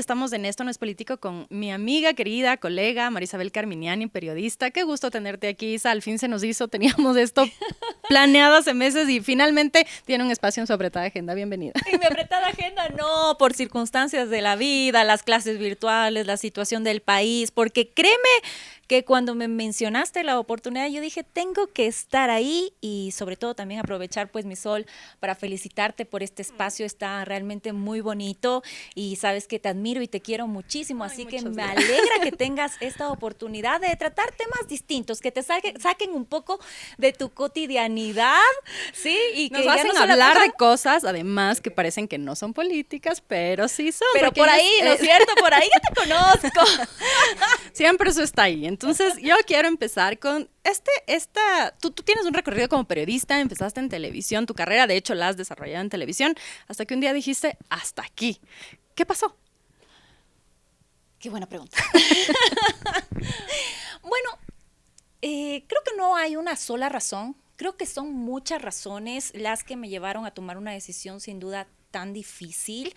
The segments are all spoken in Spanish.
estamos en Esto No es Político con mi amiga, querida, colega, Marisabel Carminiani, periodista. Qué gusto tenerte aquí, Isa. Al fin se nos hizo, teníamos esto planeado hace meses y finalmente tiene un espacio en su apretada agenda. Bienvenida. En mi apretada agenda no, por circunstancias de la vida, las clases virtuales, la situación del país, porque créeme que cuando me mencionaste la oportunidad, yo dije, tengo que estar ahí y sobre todo también aprovechar pues mi sol para felicitarte por este espacio, está realmente muy bonito y sabes que te admiro y te quiero muchísimo, así que me alegra que tengas esta oportunidad de tratar temas distintos, que te saquen un poco de tu cotidianidad, ¿sí? Y nos que hacen ya no hablar de cosas, además, que parecen que no son políticas, pero sí son. Pero por ahí, ¿no es cierto? Por ahí ya te conozco. Siempre eso está ahí. Entonces, yo quiero empezar con tú tienes un recorrido como periodista, empezaste en televisión, tu carrera, de hecho, la has desarrollado en televisión, hasta que un día dijiste, hasta aquí. ¿Qué pasó? Qué buena pregunta. Bueno, creo que no hay una sola razón. Creo que son muchas razones las que me llevaron a tomar una decisión sin duda tan difícil.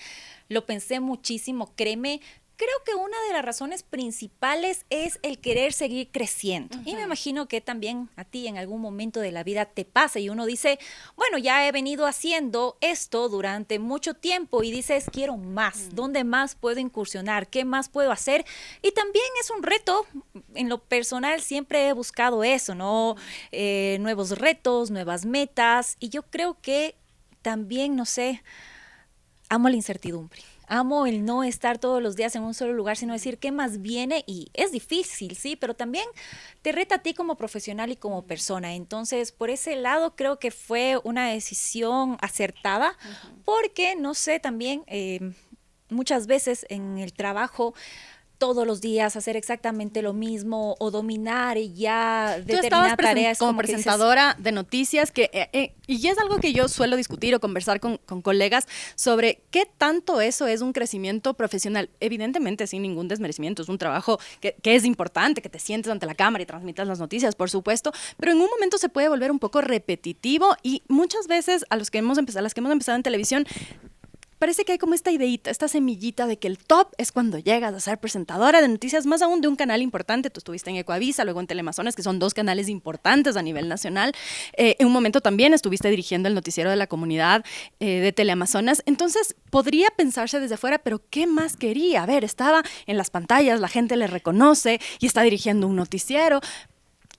Lo pensé muchísimo, créeme. Creo que una de las razones principales es el querer seguir creciendo. Y me imagino que también a ti en algún momento de la vida te pasa y uno dice, bueno, ya he venido haciendo esto durante mucho tiempo y dices, quiero más. ¿Dónde más puedo incursionar? ¿Qué más puedo hacer? Y también es un reto. En lo personal siempre he buscado eso, ¿no? Nuevos retos, nuevas metas. Y yo creo que también, no sé, amo la incertidumbre. Amo el no estar todos los días en un solo lugar, sino decir qué más viene y es difícil, sí, pero también te reta a ti como profesional y como persona. Entonces, por ese lado creo que fue una decisión acertada porque, no sé, también muchas veces en el trabajo todos los días hacer exactamente lo mismo o dominar y ya determinadas tareas. Como presentadora de noticias y es algo que yo suelo discutir o conversar con colegas sobre qué tanto eso es un crecimiento profesional. Evidentemente, sin ningún desmerecimiento, es un trabajo que es importante, que te sientes ante la cámara y transmitas las noticias, por supuesto, pero en un momento se puede volver un poco repetitivo y muchas veces las que hemos empezado en televisión, parece que hay como esta ideita, esta semillita de que el top es cuando llegas a ser presentadora de noticias, más aún de un canal importante. Tú estuviste en Ecoavisa, luego en Teleamazonas, que son dos canales importantes a nivel nacional. En un momento también estuviste dirigiendo el noticiero de la comunidad de Teleamazonas. Entonces, podría pensarse desde afuera, pero ¿qué más quería? A ver, estaba en las pantallas, la gente le reconoce y está dirigiendo un noticiero.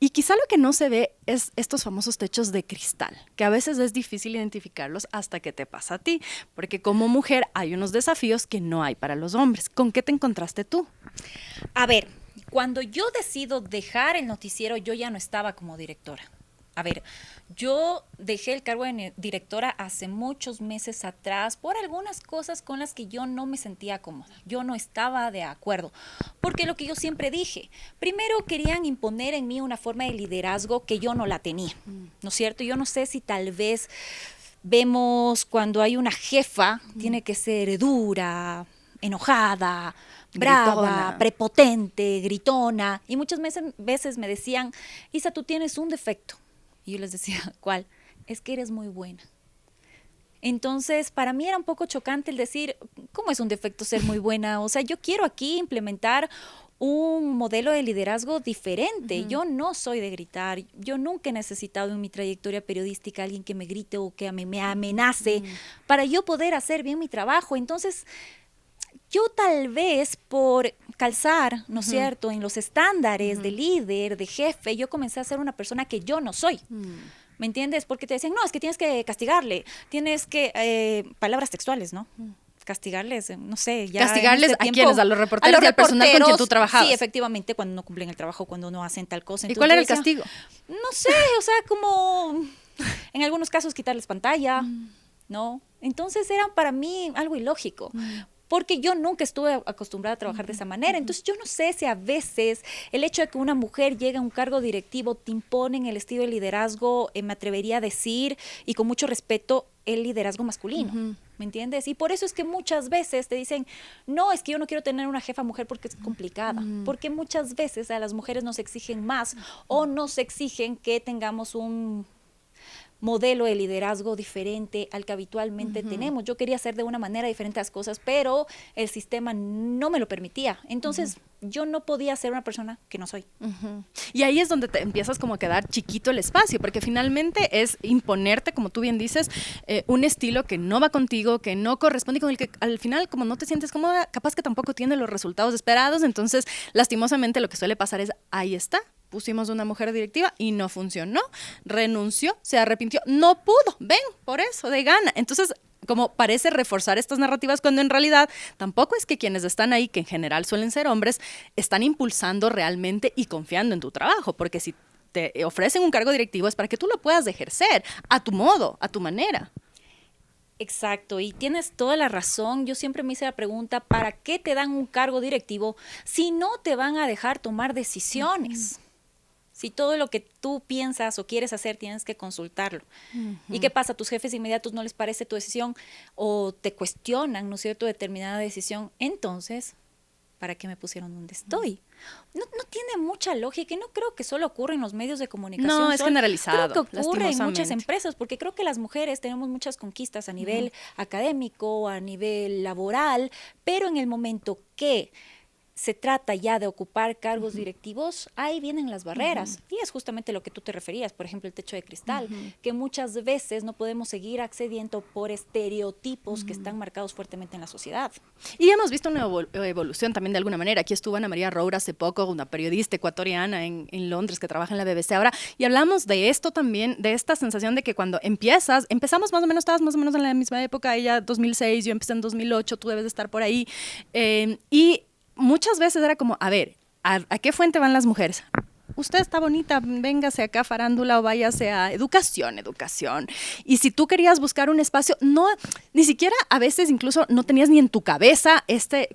Y quizá lo que no se ve es estos famosos techos de cristal, que a veces es difícil identificarlos hasta que te pasa a ti, porque como mujer hay unos desafíos que no hay para los hombres. ¿Con qué te encontraste tú? A ver, cuando yo decido dejar el noticiero, yo ya no estaba como directora. A ver, yo dejé el cargo de directora hace muchos meses atrás por algunas cosas con las que yo no me sentía cómoda. Yo no estaba de acuerdo, porque lo que yo siempre dije, primero querían imponer en mí una forma de liderazgo que yo no la tenía, ¿no es cierto? Yo no sé si tal vez vemos cuando hay una jefa, tiene que ser dura, enojada, brava, gritona, prepotente, gritona, y muchas veces me decían, Isa, tú tienes un defecto. Y yo les decía, ¿cuál? Es que eres muy buena. Entonces, para mí era un poco chocante el decir, ¿cómo es un defecto ser muy buena? O sea, yo quiero aquí implementar un modelo de liderazgo diferente. Yo no soy de gritar. Yo nunca he necesitado en mi trayectoria periodística alguien que me grite o que me amenace para yo poder hacer bien mi trabajo. Entonces, yo tal vez por calzar, ¿no es cierto?, en los estándares de líder, de jefe, yo comencé a ser una persona que yo no soy. ¿Me entiendes? Porque te decían, no, es que tienes que castigarle, tienes que, palabras textuales, ¿no? Castigarles, no sé. Ya ¿castigarles a quiénes? ¿A los reporteros y al personal con quien tú trabajabas? Sí, efectivamente, cuando no cumplen el trabajo, cuando no hacen tal cosa. Entonces, ¿y cuál era el castigo? No sé, o sea, como en algunos casos quitarles pantalla, ¿no? Entonces era para mí algo ilógico. Porque yo nunca estuve acostumbrada a trabajar de esa manera. Entonces, yo no sé si a veces el hecho de que una mujer llegue a un cargo directivo te imponen el estilo de liderazgo, me atrevería a decir, y con mucho respeto, el liderazgo masculino. ¿Me entiendes? Y por eso es que muchas veces te dicen, no, es que yo no quiero tener una jefa mujer porque es complicada. Porque muchas veces a las mujeres nos exigen más o nos exigen que tengamos un modelo de liderazgo diferente al que habitualmente tenemos. Yo quería hacer de una manera diferente las cosas, pero el sistema no me lo permitía. Entonces, yo no podía ser una persona que no soy. Y ahí es donde te empiezas como a quedar chiquito el espacio, porque finalmente es imponerte, como tú bien dices, un estilo que no va contigo, que no corresponde, con el que al final, como no te sientes cómoda, capaz que tampoco tiene los resultados esperados. Entonces, lastimosamente, lo que suele pasar es, ahí está, pusimos una mujer directiva y no funcionó, renunció, se arrepintió, no pudo, ven, por eso, de gana. Entonces, como parece reforzar estas narrativas cuando en realidad tampoco es que quienes están ahí, que en general suelen ser hombres, están impulsando realmente y confiando en tu trabajo, porque si te ofrecen un cargo directivo es para que tú lo puedas ejercer a tu modo, a tu manera. Exacto, y tienes toda la razón. Yo siempre me hice la pregunta, ¿para qué te dan un cargo directivo si no te van a dejar tomar decisiones? Si todo lo que tú piensas o quieres hacer tienes que consultarlo. ¿Y qué pasa? ¿A tus jefes inmediatos no les parece tu decisión o te cuestionan, ¿no es cierto?, determinada decisión? Entonces, ¿para qué me pusieron donde estoy? No tiene mucha lógica y no creo que solo ocurra en los medios de comunicación. No, es generalizado. Creo que ocurre en muchas empresas, porque creo que las mujeres tenemos muchas conquistas a nivel académico, a nivel laboral, pero en el momento que se trata ya de ocupar cargos directivos, ahí vienen las barreras. Y es justamente lo que tú te referías, por ejemplo, el techo de cristal, que muchas veces no podemos seguir accediendo por estereotipos que están marcados fuertemente en la sociedad. Y hemos visto una evolución también de alguna manera. Aquí estuvo Ana María Roura hace poco, una periodista ecuatoriana en Londres que trabaja en la BBC ahora, y hablamos de esto también, de esta sensación de que cuando empezamos más o menos, estabas más o menos en la misma época, ella 2006, yo empecé en 2008, tú debes de estar por ahí, y muchas veces era como, a ver, ¿a qué fuente van las mujeres? Usted está bonita, véngase acá farándula o váyase a educación. Y si tú querías buscar un espacio, no, ni siquiera a veces incluso no tenías ni en tu cabeza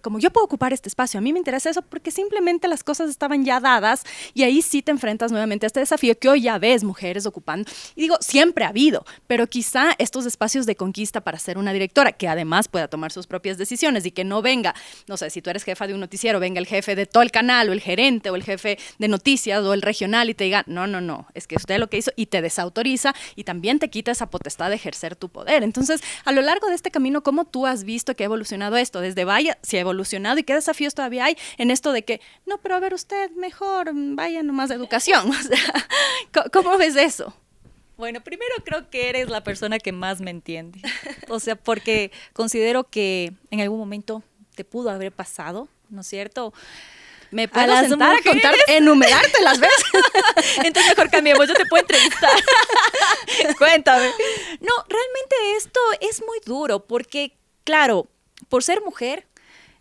como yo puedo ocupar este espacio, a mí me interesa eso porque simplemente las cosas estaban ya dadas y ahí sí te enfrentas nuevamente a este desafío que hoy ya ves mujeres ocupando. Y digo, siempre ha habido, pero quizá estos espacios de conquista para ser una directora que además pueda tomar sus propias decisiones y que no venga, no sé, si tú eres jefa de un noticiero, venga el jefe de todo el canal o el gerente o el jefe de noticias o el regional y te diga, no, es que usted lo que hizo y te desautoriza y también te quita esa potestad de ejercer tu poder. Entonces, a lo largo de este camino, ¿cómo tú has visto que ha evolucionado esto? Desde vaya, si ha evolucionado y qué desafíos todavía hay en esto de que, no, pero a ver usted, mejor vaya nomás de educación. O sea, ¿cómo ves eso? Bueno, primero creo que eres la persona que más me entiende. O sea, porque considero que en algún momento te pudo haber pasado, ¿no es cierto? Me puedo sentar a contar, enumerarte las veces. Entonces mejor cambiemos, yo te puedo entrevistar. Cuéntame. No, realmente esto es muy duro porque, claro, por ser mujer,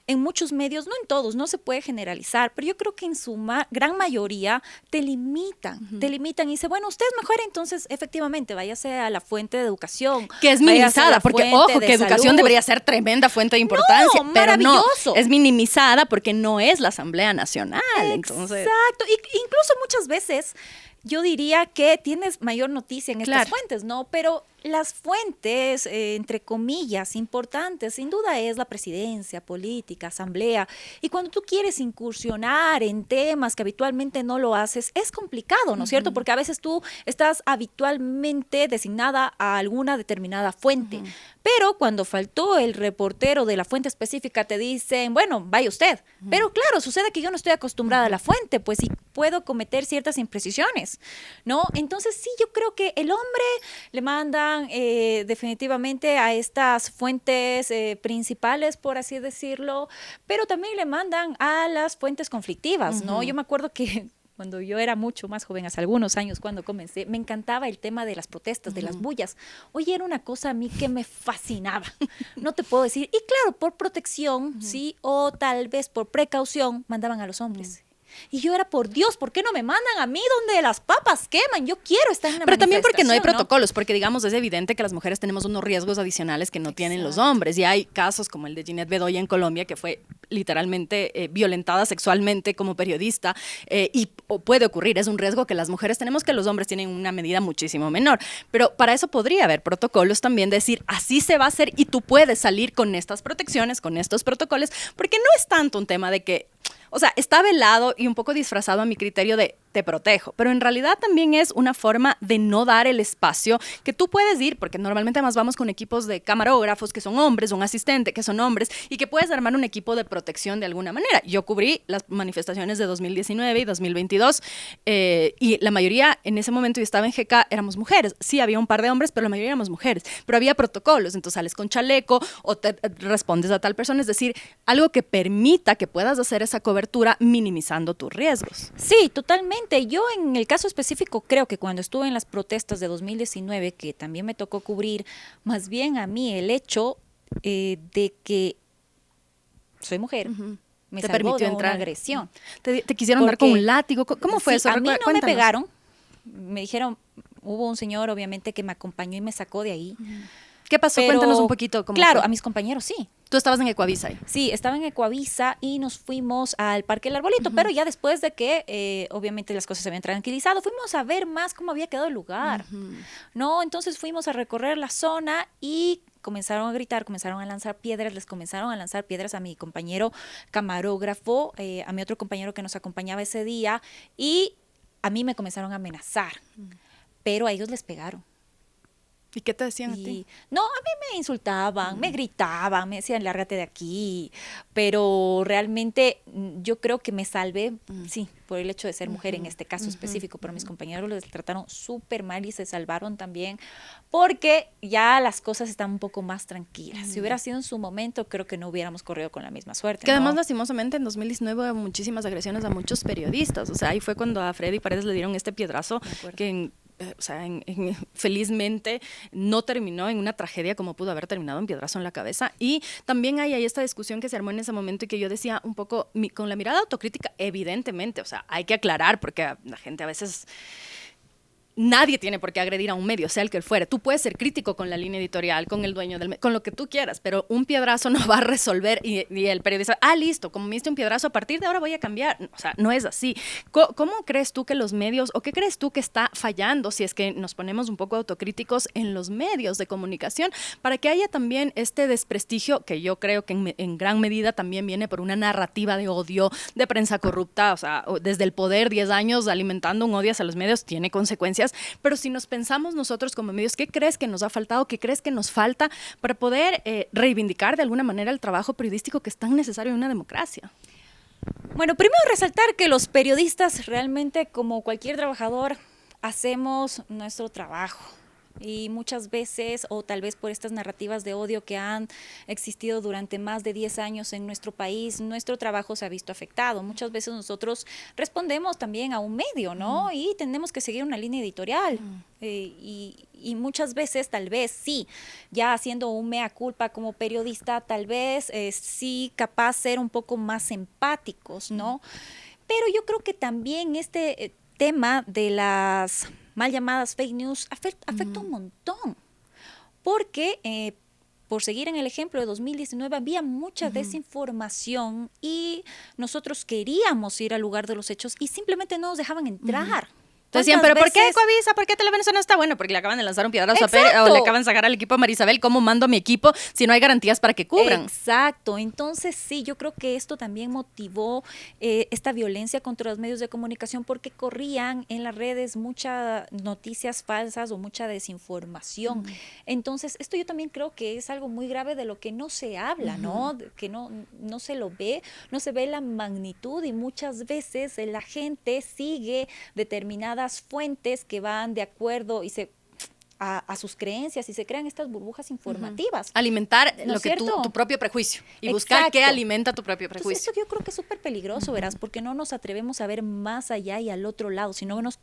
en muchos medios, no en todos, no se puede generalizar, pero yo creo que en su gran mayoría te limitan y dicen, bueno, usted es mujer, entonces efectivamente váyase a la fuente de educación. Que es minimizada, porque ojo, que educación debería ser tremenda fuente de importancia, no, pero no, es minimizada porque no es la Asamblea Nacional. Entonces. Exacto, incluso muchas veces yo diría que tienes mayor noticia en estas fuentes, ¿no? Pero las fuentes, entre comillas, importantes, sin duda es la presidencia, política, asamblea. Y cuando tú quieres incursionar en temas que habitualmente no lo haces, es complicado, ¿no es cierto? Porque a veces tú estás habitualmente designada a alguna determinada fuente. Pero cuando faltó el reportero de la fuente específica, te dicen, bueno, vaya usted. Pero claro, sucede que yo no estoy acostumbrada a la fuente, pues sí puedo cometer ciertas imprecisiones, ¿no? Entonces sí, yo creo que el hombre le mandan definitivamente a estas fuentes principales, por así decirlo, pero también le mandan a las fuentes conflictivas, ¿no? Yo me acuerdo que cuando yo era mucho más joven, hace algunos años cuando comencé, me encantaba el tema de las protestas, de las bullas. Oye, era una cosa a mí que me fascinaba, no te puedo decir. Y claro, por protección, sí, o tal vez por precaución, mandaban a los hombres. Y yo era, por Dios, ¿por qué no me mandan a mí donde las papas queman? Yo quiero estar en una Pero también porque no hay manifestación, protocolos, porque digamos, es evidente que las mujeres tenemos unos riesgos adicionales que no tienen los hombres. Y hay casos como el de Ginette Bedoya en Colombia, que fue literalmente violentada sexualmente como periodista, y puede ocurrir, es un riesgo que las mujeres tenemos, que los hombres tienen una medida muchísimo menor. Pero para eso podría haber protocolos también, decir, así se va a hacer y tú puedes salir con estas protecciones, con estos protocolos, porque no es tanto un tema de que, o sea, está velado y un poco disfrazado a mi criterio de te protejo, pero en realidad también es una forma de no dar el espacio que tú puedes ir, porque normalmente además vamos con equipos de camarógrafos que son hombres, un asistente que son hombres, y que puedes armar un equipo de protección de alguna manera. Yo cubrí las manifestaciones de 2019 y 2022 y la mayoría en ese momento, yo estaba en GK, éramos mujeres. Sí, había un par de hombres, pero la mayoría éramos mujeres. Pero había protocolos, entonces sales con chaleco o te respondes a tal persona, es decir, algo que permita que puedas hacer esa cobertura minimizando tus riesgos. Sí, totalmente. Yo en el caso específico creo que cuando estuve en las protestas de 2019, que también me tocó cubrir, más bien a mí el hecho de que soy mujer, me te salvó permitió de entrar. Una agresión. Te quisieron dar con un látigo. ¿Cómo fue eso? A mí no Cuéntanos. me pegaron. Me dijeron, hubo un señor obviamente que me acompañó y me sacó de ahí. ¿Qué pasó? Pero, Cuéntanos un poquito. Claro, fue. a mis compañeros sí. Tú estabas en Ecuavisa ahí. Sí, estaba en Ecuavisa y nos fuimos al Parque El Arbolito, pero ya después de que obviamente las cosas se habían tranquilizado, fuimos a ver más cómo había quedado el lugar, ¿no? Entonces fuimos a recorrer la zona y comenzaron a gritar, comenzaron a lanzar piedras, les comenzaron a lanzar piedras a mi compañero camarógrafo, a mi otro compañero que nos acompañaba ese día, y a mí me comenzaron a amenazar, pero a ellos les pegaron. ¿Y qué te decían a ti? No, a mí me insultaban, me gritaban, me decían, lárgate de aquí, pero realmente yo creo que me salvé, sí, por el hecho de ser mujer en este caso específico, pero mis compañeros les trataron súper mal y se salvaron también, porque ya las cosas están un poco más tranquilas. Si hubiera sido en su momento, creo que no hubiéramos corrido con la misma suerte. Que además, lastimosamente, en 2019 hubo muchísimas agresiones a muchos periodistas. O sea, ahí fue cuando a Freddy Paredes le dieron este piedrazo que felizmente no terminó en una tragedia como pudo haber terminado un piedrazo en la cabeza. Y también hay esta discusión que se armó en ese momento y que yo decía un poco con la mirada autocrítica, evidentemente, o sea, hay que aclarar porque la gente a veces... Nadie tiene por qué agredir a un medio, sea el que fuere. Tú puedes ser crítico con la línea editorial, con el dueño del medio, con lo que tú quieras, pero un piedrazo no va a resolver y el periodista, listo, como me diste un piedrazo, a partir de ahora voy a cambiar. O sea, no es así. ¿Cómo crees tú que los medios, o qué crees tú que está fallando, si es que nos ponemos un poco autocríticos en los medios de comunicación, para que haya también este desprestigio, que yo creo que en gran medida también viene por una narrativa de odio, de prensa corrupta, o sea, desde el poder, 10 años alimentando un odio hacia los medios, tiene consecuencias. Pero si nos pensamos nosotros como medios, ¿qué crees que nos ha faltado? ¿Qué crees que nos falta para poder reivindicar de alguna manera el trabajo periodístico que es tan necesario en una democracia? Bueno, primero resaltar que los periodistas realmente, como cualquier trabajador, hacemos nuestro trabajo. Y muchas veces, o tal vez por estas narrativas de odio que han existido durante más de 10 años en nuestro país, nuestro trabajo se ha visto afectado. Muchas veces nosotros respondemos también a un medio, ¿no? Y tenemos que seguir una línea editorial. Y muchas veces, tal vez, sí, ya haciendo un mea culpa como periodista, tal vez sí capaz ser un poco más empáticos, ¿no? Pero yo creo que también este tema de las mal llamadas fake news afecta un montón, porque por seguir en el ejemplo de 2019 había mucha desinformación y nosotros queríamos ir al lugar de los hechos y simplemente no nos dejaban entrar. Decían, pero ¿por qué Ecuavisa? ¿Por qué Televeneza no está? Bueno, porque le acaban de lanzar un piedrazo a Pérez, o le acaban de sacar al equipo a Marisabel. ¿Cómo mando a mi equipo si no hay garantías para que cubran? Exacto. Entonces, sí, yo creo que esto también motivó esta violencia contra los medios de comunicación porque corrían en las redes muchas noticias falsas o mucha desinformación. Entonces, esto yo también creo que es algo muy grave de lo que no se habla, ¿no? Que no se lo ve, no se ve la magnitud y muchas veces la gente sigue determinadas fuentes que van de acuerdo y a sus creencias y se crean estas burbujas informativas. Alimentar ¿No lo que tu propio prejuicio y buscar Exacto. qué alimenta tu propio prejuicio. Entonces, esto yo creo que es súper peligroso, verás, porque no nos atrevemos a ver más allá y al otro lado, sino nos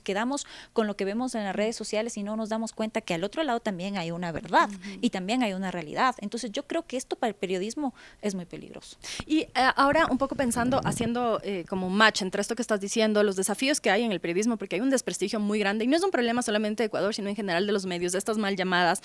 quedamos con lo que vemos en las redes sociales y no nos damos cuenta que al otro lado también hay una verdad y también hay una realidad. Entonces yo creo que esto para el periodismo es muy peligroso. Y ahora un poco pensando, haciendo como un match entre esto que estás diciendo, los desafíos que hay en el periodismo, porque hay un desprestigio muy grande y no es un problema solamente de Ecuador, sino en general general de los medios, estas mal llamadas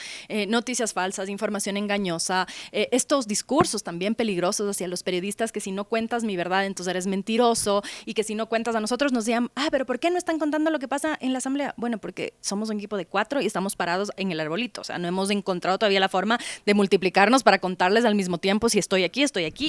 noticias falsas, información engañosa, estos discursos también peligrosos hacia los periodistas, que si no cuentas mi verdad, entonces eres mentiroso, y que si no cuentas, a nosotros nos decían, pero ¿por qué no están contando lo que pasa en la asamblea? Bueno, porque somos un equipo de 4 y estamos parados en el arbolito, o sea, no hemos encontrado todavía la forma de multiplicarnos para contarles al mismo tiempo si estoy aquí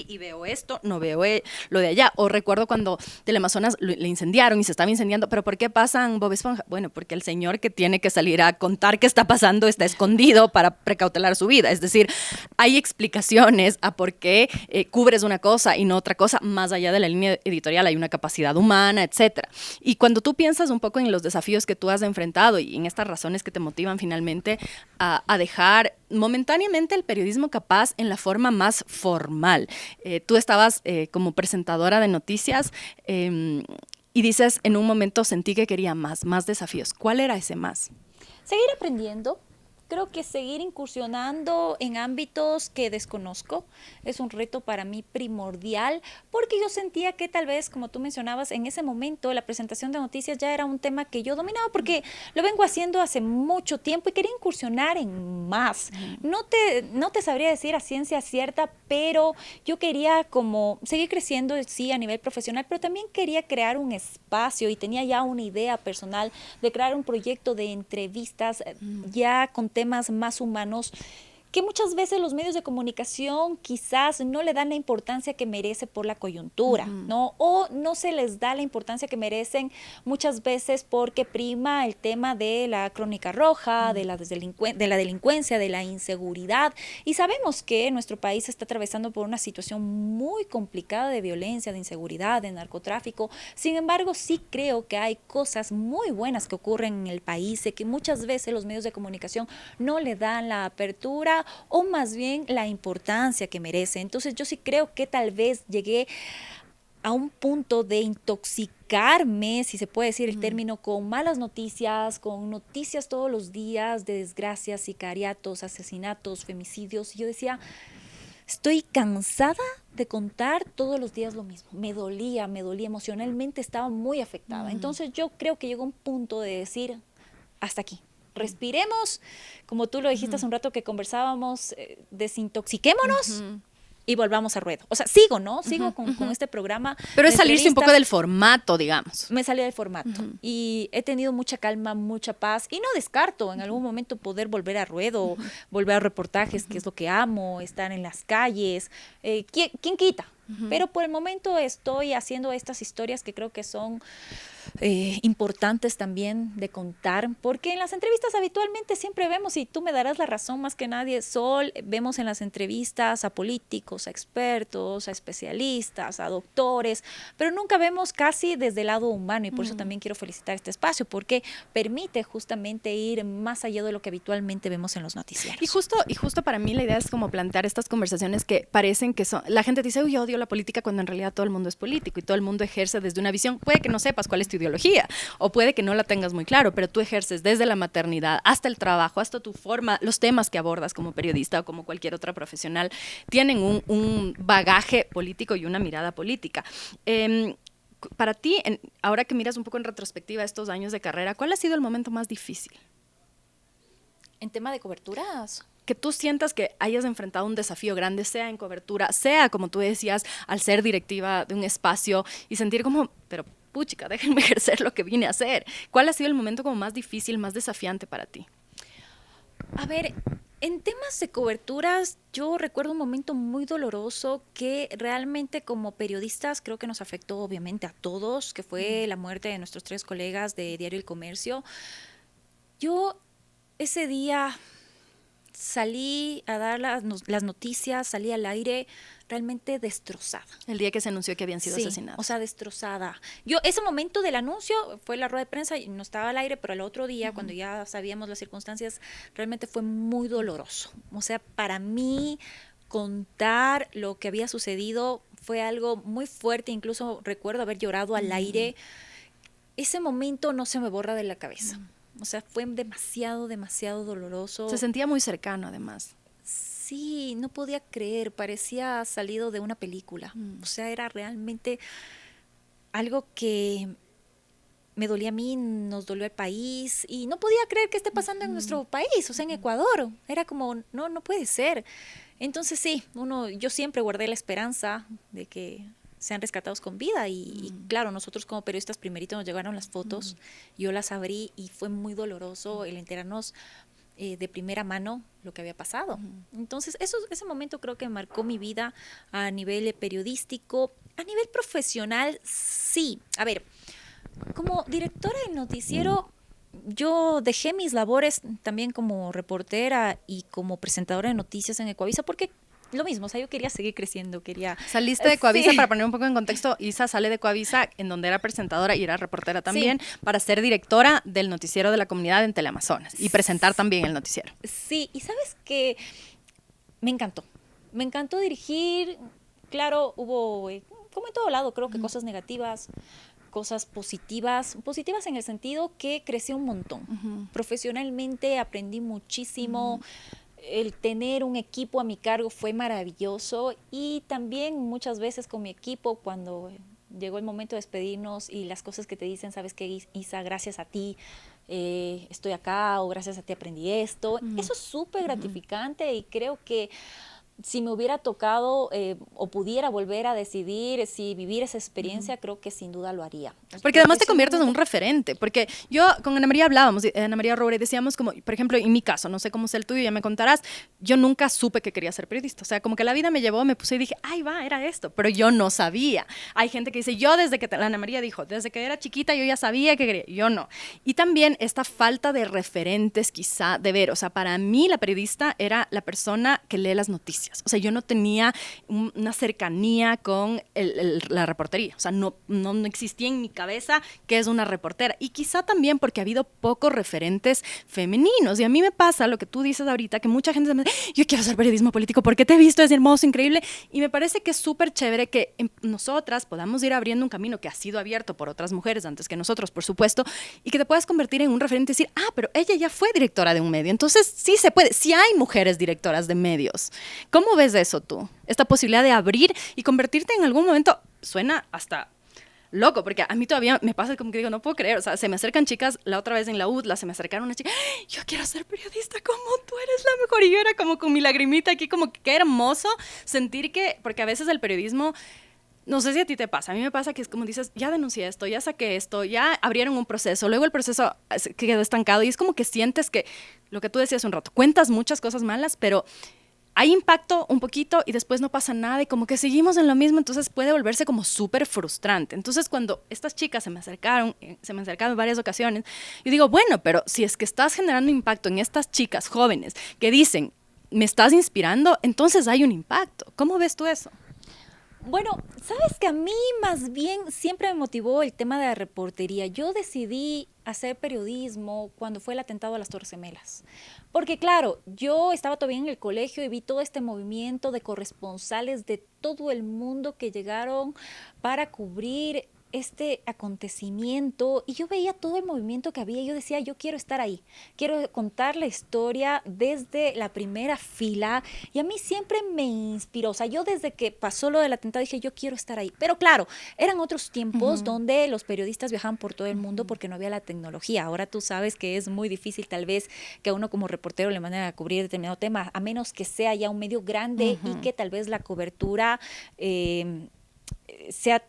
y veo esto, no veo lo de allá. O recuerdo cuando Teleamazonas le incendiaron y se estaba incendiando, pero ¿por qué pasan Bob Esponja? Bueno, porque el señor que tiene que salir a contar qué está pasando está escondido para precautelar su vida. Es decir, hay explicaciones a por qué cubres una cosa y no otra cosa, más allá de la línea editorial hay una capacidad humana, etcétera. Y cuando tú piensas un poco en los desafíos que tú has enfrentado y en estas razones que te motivan finalmente a dejar momentáneamente el periodismo capaz en la forma más formal. Tú estabas como presentadora de noticias y dices, en un momento sentí que quería más desafíos. ¿Cuál era ese más? Seguir aprendiendo. Creo que seguir incursionando en ámbitos que desconozco es un reto para mí primordial, porque yo sentía que tal vez, como tú mencionabas, en ese momento la presentación de noticias ya era un tema que yo dominaba, porque lo vengo haciendo hace mucho tiempo y quería incursionar en más. No te sabría decir a ciencia cierta, pero yo quería como seguir creciendo, sí, a nivel profesional, pero también quería crear un espacio y tenía ya una idea personal de crear un proyecto de entrevistas ya con temas más humanos, que muchas veces los medios de comunicación quizás no le dan la importancia que merece por la coyuntura, ¿no? O no se les da la importancia que merecen muchas veces porque prima el tema de la crónica roja, de la delincuencia, de la inseguridad. Y sabemos que nuestro país está atravesando por una situación muy complicada de violencia, de inseguridad, de narcotráfico. Sin embargo, sí creo que hay cosas muy buenas que ocurren en el país y que muchas veces los medios de comunicación no le dan la apertura o más bien la importancia que merece. Entonces yo sí creo que tal vez llegué a un punto de intoxicarme, si se puede decir el término, con malas noticias, con noticias todos los días de desgracias, sicariatos, asesinatos, femicidios. Y yo decía, estoy cansada de contar todos los días lo mismo. Me dolía emocionalmente, estaba muy afectada. Entonces yo creo que llegó un punto de decir, hasta aquí. Respiremos, como tú lo dijiste hace un rato que conversábamos, desintoxiquémonos y volvamos a ruedo. O sea, sigo, ¿no? Sigo con este programa. Pero es salirse un poco del formato, digamos. Me salí del formato y he tenido mucha calma, mucha paz y no descarto en algún momento poder volver a ruedo, volver a reportajes, que es lo que amo, estar en las calles. ¿Quién quita? Pero por el momento estoy haciendo estas historias que creo que son importantes también de contar, porque en las entrevistas habitualmente siempre vemos, y tú me darás la razón más que nadie, Sol, vemos en las entrevistas a políticos, a expertos, a especialistas, a doctores, pero nunca vemos casi desde el lado humano, y por eso también quiero felicitar este espacio, porque permite justamente ir más allá de lo que habitualmente vemos en los noticieros. Y justo para mí la idea es como plantear estas conversaciones que parecen que son, la gente dice, uy, yo odio la política, cuando en realidad todo el mundo es político y todo el mundo ejerce desde una visión, puede que no sepas cuál es tu ideología o puede que no la tengas muy claro, pero tú ejerces desde la maternidad hasta el trabajo, hasta tu forma, los temas que abordas como periodista o como cualquier otra profesional tienen un bagaje político y una mirada política. Para ti, ahora que miras un poco en retrospectiva estos años de carrera, ¿cuál ha sido el momento más difícil? En tema de coberturas, que tú sientas que hayas enfrentado un desafío grande, sea en cobertura, sea, como tú decías, al ser directiva de un espacio y sentir como, pero puchica, déjenme ejercer lo que vine a hacer. ¿Cuál ha sido el momento como más difícil, más desafiante para ti? A ver, en temas de coberturas, yo recuerdo un momento muy doloroso que realmente como periodistas creo que nos afectó obviamente a todos, que fue la muerte de nuestros 3 colegas de Diario El Comercio. Yo ese día salí a dar las noticias, salí al aire realmente destrozada. El día que se anunció que habían sido asesinados. O sea, destrozada. Yo, ese momento del anuncio fue la rueda de prensa y no estaba al aire, pero al otro día, cuando ya sabíamos las circunstancias, realmente fue muy doloroso. O sea, para mí, contar lo que había sucedido fue algo muy fuerte. Incluso recuerdo haber llorado al aire. Ese momento no se me borra de la cabeza. O sea, fue demasiado doloroso. Se sentía muy cercano, además. Sí, no podía creer, parecía salido de una película. O sea, era realmente algo que me dolía a mí, nos dolió al país y no podía creer que esté pasando en nuestro país, o sea, en Ecuador. Era como, no puede ser. Entonces sí, yo siempre guardé la esperanza de que sean rescatados con vida y claro, nosotros como periodistas primerito nos llegaron las fotos, yo las abrí y fue muy doloroso el enterarnos de primera mano lo que había pasado. Entonces ese momento creo que marcó mi vida a nivel periodístico, a nivel profesional, sí. A ver, como directora del noticiero, yo dejé mis labores también como reportera y como presentadora de noticias en Ecuavisa porque lo mismo, o sea, yo quería seguir creciendo, Saliste de Ecuavisa, sí. Para poner un poco en contexto, Isa sale de Ecuavisa, en donde era presentadora y era reportera también, sí, para ser directora del noticiero de la comunidad en Teleamazonas y presentar también el noticiero. Sí, y sabes que me encantó dirigir, claro, hubo, como en todo lado, creo que cosas negativas, cosas positivas en el sentido que crecí un montón. Profesionalmente aprendí muchísimo. El tener un equipo a mi cargo fue maravilloso y también muchas veces con mi equipo cuando llegó el momento de despedirnos y las cosas que te dicen, sabes que Isa, gracias a ti estoy acá o gracias a ti aprendí esto. Eso es súper gratificante y creo que si me hubiera tocado o pudiera volver a decidir si vivir esa experiencia, creo que sin duda lo haría. Porque además te conviertes en un referente, porque yo con Ana María hablábamos, Ana María Roure, decíamos como, por ejemplo, en mi caso, no sé cómo es el tuyo, ya me contarás, yo nunca supe que quería ser periodista, o sea, como que la vida me llevó, me puse y dije, ay va, era esto, pero yo no sabía. Hay gente que dice, yo desde que, Ana María dijo, desde que era chiquita yo ya sabía que quería, yo no. Y también esta falta de referentes quizá de ver, o sea, para mí la periodista era la persona que lee las noticias. O sea, yo no tenía una cercanía con la reportería. O sea, no existía en mi cabeza qué es una reportera. Y quizá también porque ha habido pocos referentes femeninos. Y a mí me pasa lo que tú dices ahorita, que mucha gente me dice, yo quiero hacer periodismo político porque te he visto, es hermoso, increíble. Y me parece que es súper chévere que nosotras podamos ir abriendo un camino que ha sido abierto por otras mujeres antes que nosotros, por supuesto, y que te puedas convertir en un referente y decir, pero ella ya fue directora de un medio. Entonces, sí se puede. Sí hay mujeres directoras de medios. ¿Cómo ves eso tú? Esta posibilidad de abrir y convertirte en algún momento, suena hasta loco, porque a mí todavía me pasa como que digo, no puedo creer, o sea, se me acercan chicas, la otra vez en la UDLA se me acercaron unas chicas, yo quiero ser periodista como tú, eres la mejor, y yo era como con mi lagrimita aquí, como que qué hermoso sentir que, porque a veces el periodismo, no sé si a ti te pasa, a mí me pasa que es como dices, ya denuncié esto, ya saqué esto, ya abrieron un proceso, luego el proceso quedó estancado y es como que sientes que, lo que tú decías un rato, cuentas muchas cosas malas, pero hay impacto un poquito y después no pasa nada y como que seguimos en lo mismo, entonces puede volverse como súper frustrante. Entonces cuando estas chicas se me acercaron en varias ocasiones, yo digo, bueno, pero si es que estás generando impacto en estas chicas jóvenes que dicen, me estás inspirando, entonces hay un impacto. ¿Cómo ves tú eso? Bueno, sabes que a mí más bien siempre me motivó el tema de la reportería. Yo decidí hacer periodismo cuando fue el atentado a las Torres Gemelas. Porque claro, yo estaba todavía en el colegio y vi todo este movimiento de corresponsales de todo el mundo que llegaron para cubrir este acontecimiento y yo veía todo el movimiento que había y yo decía, yo quiero estar ahí, quiero contar la historia desde la primera fila y a mí siempre me inspiró, o sea, yo desde que pasó lo del atentado dije, yo quiero estar ahí, pero claro, eran otros tiempos donde los periodistas viajaban por todo el mundo porque no había la tecnología, ahora tú sabes que es muy difícil tal vez que a uno como reportero le manden a cubrir determinado tema, a menos que sea ya un medio grande y que tal vez la cobertura sea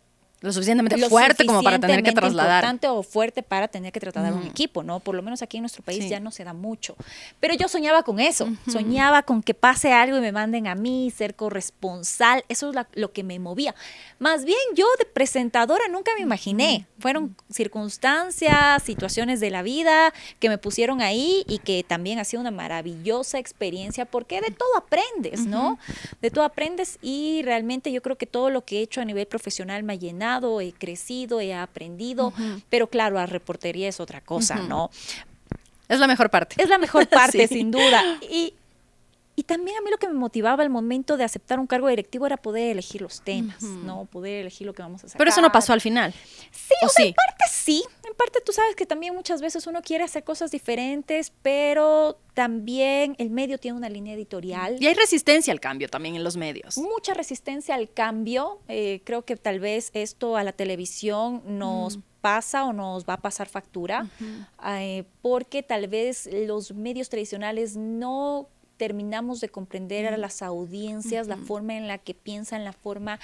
lo suficientemente fuerte como para tener que trasladar. Importante o fuerte para tener que trasladar un equipo, ¿no? Por lo menos aquí en nuestro país ya no se da mucho. Pero yo soñaba con eso, soñaba con que pase algo y me manden a mí, ser corresponsal, eso es lo que me movía. Más bien yo de presentadora nunca me imaginé, fueron circunstancias, situaciones de la vida que me pusieron ahí y que también ha sido una maravillosa experiencia porque de todo aprendes, ¿no? De todo aprendes y realmente yo creo que todo lo que he hecho a nivel profesional me ha llenado, he crecido, he aprendido, pero claro, la reportería es otra cosa, ¿no? Es la mejor parte. Es la mejor parte, sin duda. Y Y también a mí lo que me motivaba al momento de aceptar un cargo directivo era poder elegir los temas, ¿no? Poder elegir lo que vamos a hacer. Pero eso no pasó al final. Sí, ¿O o sea, sí? en parte sí. En parte tú sabes que también muchas veces uno quiere hacer cosas diferentes, pero también el medio tiene una línea editorial. Y hay resistencia al cambio también en los medios. Mucha resistencia al cambio. Creo que tal vez esto a la televisión nos pasa o nos va a pasar factura, porque tal vez los medios tradicionales no terminamos de comprender a las audiencias, la forma en la que piensan, la forma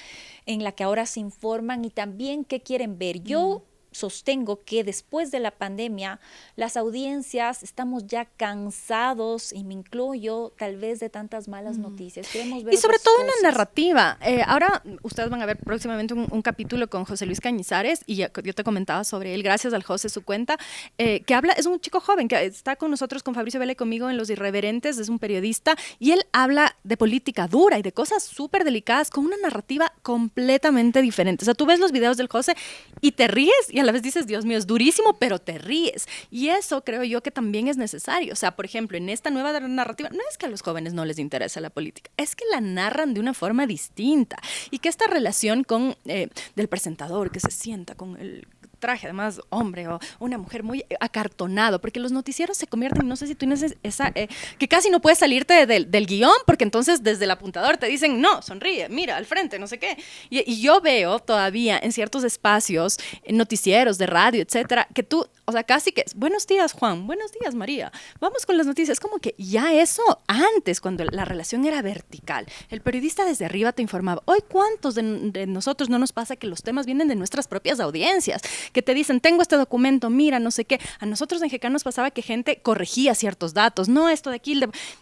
en la que ahora se informan y también qué quieren ver. Yo sostengo que después de la pandemia las audiencias estamos ya cansados, y me incluyo, tal vez de tantas malas noticias. Queremos ver y sobre otras todo cosas. una narrativa. Ahora ustedes van a ver próximamente un capítulo con José Luis Cañizares, y yo te comentaba sobre él, gracias al José, su cuenta, que habla, es un chico joven que está con nosotros, con Fabricio Vela y conmigo en Los Irreverentes, es un periodista, y él habla de política dura y de cosas súper delicadas con una narrativa completamente diferente. O sea, tú ves los videos del José y te ríes, y a la vez dices, Dios mío, es durísimo, pero te ríes. Y eso creo yo que también es necesario. O sea, por ejemplo, en esta nueva narrativa, no es que a los jóvenes no les interesa la política, es que la narran de una forma distinta. Y que esta relación con del presentador que se sienta con el traje, además, hombre o una mujer muy acartonado, porque los noticieros se convierten, no sé si tú tienes esa, que casi no puedes salirte del guión, porque entonces desde el apuntador te dicen, no, sonríe, mira, al frente, no sé qué. Y yo veo todavía en ciertos espacios, en noticieros de radio, etcétera, que tú, o sea, casi que, buenos días, Juan, buenos días, María, vamos con las noticias. Como que ya eso antes, cuando la relación era vertical, el periodista desde arriba te informaba. Hoy, ¿cuántos de nosotros no nos pasa que los temas vienen de nuestras propias audiencias? Que te dicen, tengo este documento, mira, no sé qué. A nosotros en GK nos pasaba que gente corregía ciertos datos, no esto de aquí,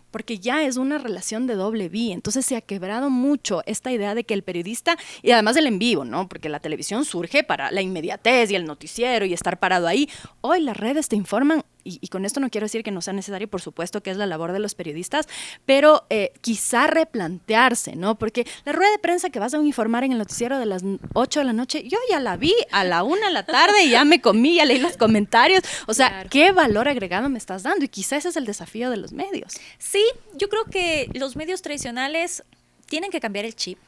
porque ya es una relación de doble vía. Entonces se ha quebrado mucho esta idea de que el periodista, y además el en vivo, ¿no? Porque la televisión surge para la inmediatez y el noticiero y estar parado ahí. Hoy las redes te informan, y con esto no quiero decir que no sea necesario, por supuesto que es la labor de los periodistas, pero quizá replantearse, ¿no? Porque la rueda de prensa que vas a informar en el noticiero de las 8 de la noche, yo ya la vi a la 1 de la tarde y ya me comí, ya leí los comentarios. O sea, claro, ¿qué valor agregado me estás dando? Y quizá ese es el desafío de los medios. Sí, yo creo que los medios tradicionales tienen que cambiar el chip.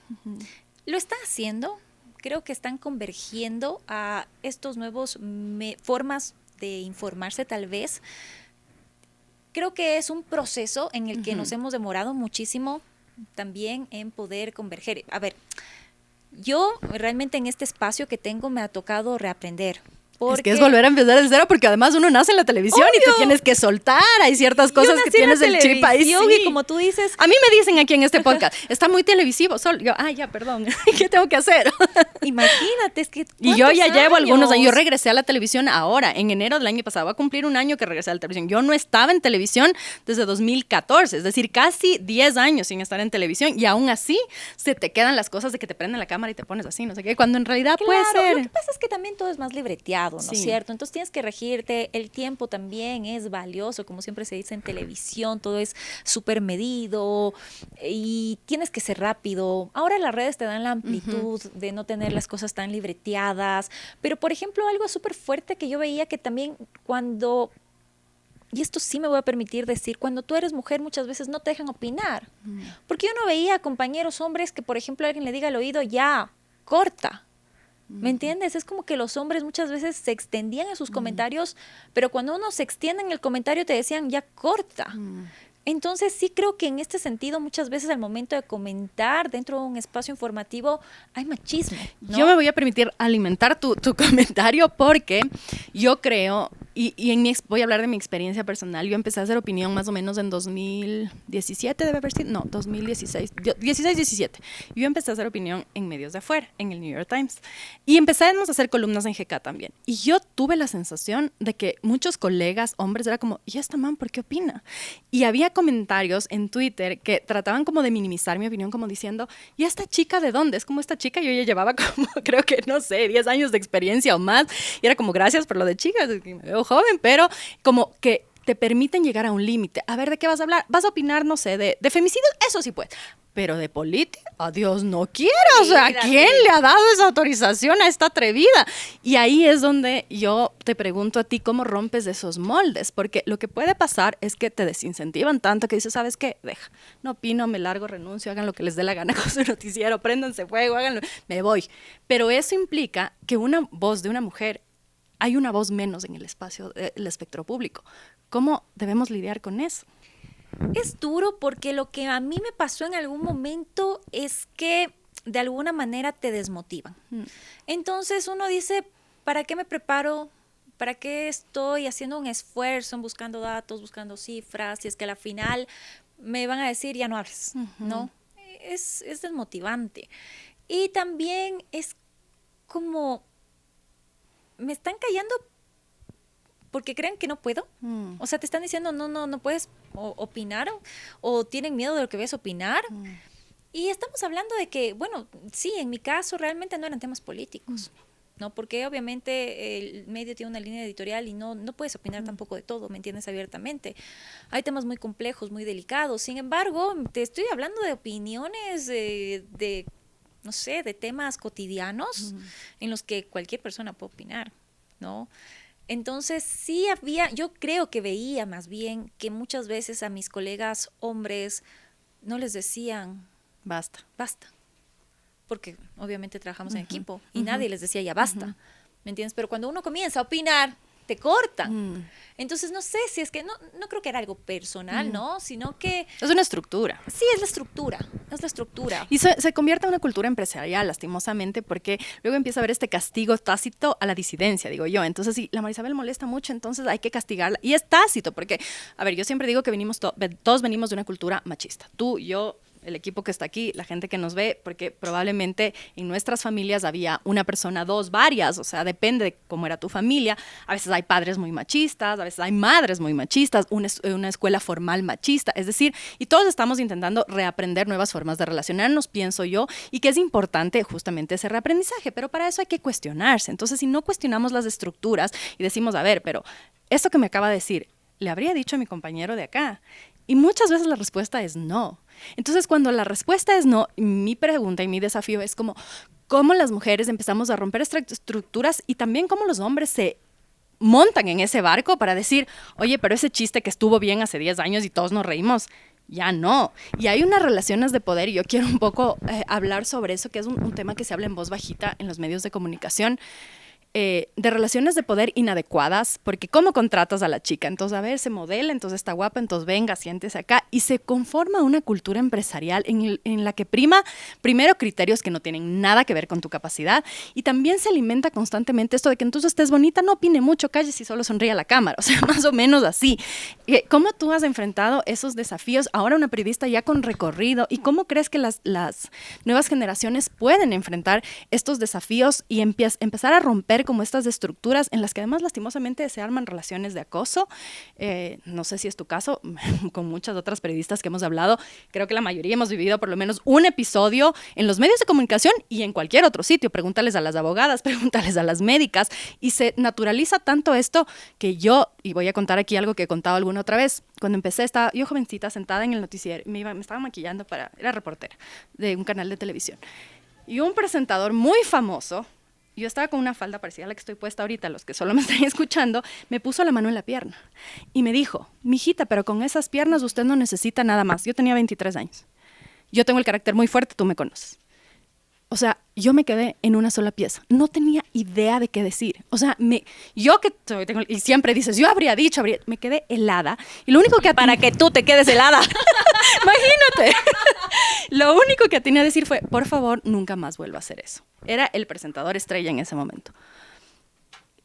Lo están haciendo. Creo que están convergiendo a estos nuevos formas de informarse, tal vez. Creo que es un proceso en el que nos hemos demorado muchísimo también en poder converger. A ver, yo realmente en este espacio que tengo me ha tocado reaprender. Es que es volver a empezar de cero, porque además uno nace en la televisión. ¡Obvio! Y te tienes que soltar. Hay ciertas cosas que tienes el chip ahí. Sí. Y como tú dices. A mí me dicen aquí en este podcast, está muy televisivo. Yo, ya, perdón. ¿Qué tengo que hacer? Imagínate, es que. Y yo ya llevo algunos años. Yo regresé a la televisión ahora, en enero del año pasado. Va a cumplir un año que regresé a la televisión. Yo no estaba en televisión desde 2014. Es decir, casi 10 años sin estar en televisión. Y aún así, se te quedan las cosas de que te prenden la cámara y te pones así, no sé qué. Cuando en realidad puede ser. Lo que pasa es que también todo es más libreteado, ¿no es cierto? Entonces tienes que regirte, el tiempo también es valioso, como siempre se dice en televisión, todo es súper medido y tienes que ser rápido. Ahora las redes te dan la amplitud de no tener las cosas tan libreteadas, pero por ejemplo algo súper fuerte que yo veía que también cuando, y esto sí me voy a permitir decir, cuando tú eres mujer muchas veces no te dejan opinar, porque yo no veía compañeros hombres que por ejemplo alguien le diga al oído, ya, corta. ¿Me entiendes? Es como que los hombres muchas veces se extendían en sus comentarios, pero cuando uno se extiende en el comentario te decían, ya corta. Entonces sí creo que en este sentido muchas veces al momento de comentar dentro de un espacio informativo hay machismo, ¿no? Yo me voy a permitir alimentar tu comentario porque yo creo, y voy a hablar de mi experiencia personal, yo empecé a hacer opinión más o menos en 2017, debe haber sido, no, 2016, 16-17. Yo empecé a hacer opinión en medios de afuera, en el New York Times, y empezamos a hacer columnas en GK también. Y yo tuve la sensación de que muchos colegas, hombres, era como, ¿y esta man por qué opina? Y había comentarios en Twitter que trataban como de minimizar mi opinión, como diciendo, ¿y esta chica de dónde? Es como esta chica, yo ya llevaba como, creo que, no sé, 10 años de experiencia o más, y era como, gracias por lo de chicas, me veo joven, pero como que te permiten llegar a un límite. A ver, ¿de qué vas a hablar? ¿Vas a opinar, no sé, de femicidio? Eso sí puedes. pero de política, a Dios no quiera. O sea, Mira, ¿quién sí. le ha dado esa autorización a esta atrevida? Y ahí es donde yo te pregunto a ti, ¿cómo rompes esos moldes? Porque lo que puede pasar es que te desincentivan tanto que dices, ¿sabes qué? Deja, no opino, me largo, renuncio, hagan lo que les dé la gana con su noticiero, préndanse fuego, háganlo, me voy. Pero eso implica que una voz de una mujer, hay una voz menos en el espacio, el espectro público. ¿Cómo debemos lidiar con eso? Es duro porque lo que a mí me pasó en algún momento es que de alguna manera te desmotivan. Entonces uno dice, ¿para qué me preparo? ¿Para qué estoy haciendo un esfuerzo en buscando datos, buscando cifras? Si es que a la final me van a decir, ya no hables, ¿no? Es desmotivante. Y también es como, me están callando porque creen que no puedo. O sea, te están diciendo, no puedes opinar o tienen miedo de lo que ves opinar. Y estamos hablando de que, bueno, sí, en mi caso realmente no eran temas políticos, ¿no? Porque obviamente el medio tiene una línea editorial y no puedes opinar tampoco de todo, ¿me entiendes? Abiertamente. Hay temas muy complejos, muy delicados. Sin embargo, te estoy hablando de opiniones de no sé, de temas cotidianos en los que cualquier persona puede opinar, ¿no? Entonces sí yo creo que veía más bien que muchas veces a mis colegas hombres no les decían, Basta. porque obviamente trabajamos en equipo y nadie les decía ya basta, ¿me entiendes? Pero cuando uno comienza a opinar, te cortan. Entonces no sé si es que, no creo que era algo personal, ¿no? Sino que... Es una estructura. Sí, es la estructura. Y se convierte en una cultura empresarial, lastimosamente, porque luego empieza a haber este castigo tácito a la disidencia, digo yo. Entonces, si la Marisabel molesta mucho, entonces hay que castigarla. Y es tácito, porque, a ver, yo siempre digo que todos venimos de una cultura machista. Tú, yo, el equipo que está aquí, la gente que nos ve, porque probablemente en nuestras familias había una persona, dos, varias, o sea, depende de cómo era tu familia. A veces hay padres muy machistas, a veces hay madres muy machistas, una escuela formal machista, es decir, y todos estamos intentando reaprender nuevas formas de relacionarnos, pienso yo, y que es importante justamente ese reaprendizaje, pero para eso hay que cuestionarse. Entonces, si no cuestionamos las estructuras y decimos, a ver, pero esto que me acaba de decir, le habría dicho a mi compañero de acá. Y muchas veces la respuesta es no. Entonces, cuando la respuesta es no, mi pregunta y mi desafío es cómo las mujeres empezamos a romper estructuras y también cómo los hombres se montan en ese barco para decir, oye, pero ese chiste que estuvo bien hace 10 años y todos nos reímos, ya no. Y hay unas relaciones de poder y yo quiero un poco hablar sobre eso, que es un tema que se habla en voz bajita en los medios de comunicación. De relaciones de poder inadecuadas, porque ¿cómo contratas a la chica? Entonces, a ver, se modela, entonces está guapa, entonces venga, siéntese acá, y se conforma una cultura empresarial en la que prima, primero, criterios que no tienen nada que ver con tu capacidad, y también se alimenta constantemente esto de que entonces estés bonita, no opine mucho, calles y solo sonríe a la cámara, o sea, más o menos así. ¿Cómo tú has enfrentado esos desafíos, ahora una periodista ya con recorrido, y cómo crees que las nuevas generaciones pueden enfrentar estos desafíos y empezar a romper como estas estructuras en las que además lastimosamente se arman relaciones de acoso? No sé si es tu caso, con muchas otras periodistas que hemos hablado, creo que la mayoría hemos vivido por lo menos un episodio en los medios de comunicación y en cualquier otro sitio. Pregúntales a las abogadas, pregúntales a las médicas, y se naturaliza tanto esto que yo, y voy a contar aquí algo que he contado alguna otra vez, cuando empecé estaba yo jovencita sentada en el noticiero, me estaba maquillando era reportera de un canal de televisión, y un presentador muy famoso, yo estaba con una falda parecida a la que estoy puesta ahorita, los que solo me están escuchando, me puso la mano en la pierna y me dijo, mijita, pero con esas piernas usted no necesita nada más. Yo tenía 23 años. Yo tengo el carácter muy fuerte, tú me conoces. O sea, yo me quedé en una sola pieza. No tenía idea de qué decir. O sea, y siempre dices, yo habría dicho, me quedé helada. Y lo único que... Para que tú te quedes helada. Imagínate. Lo único que atiné a decir fue, por favor, nunca más vuelva a hacer eso. Era el presentador estrella en ese momento.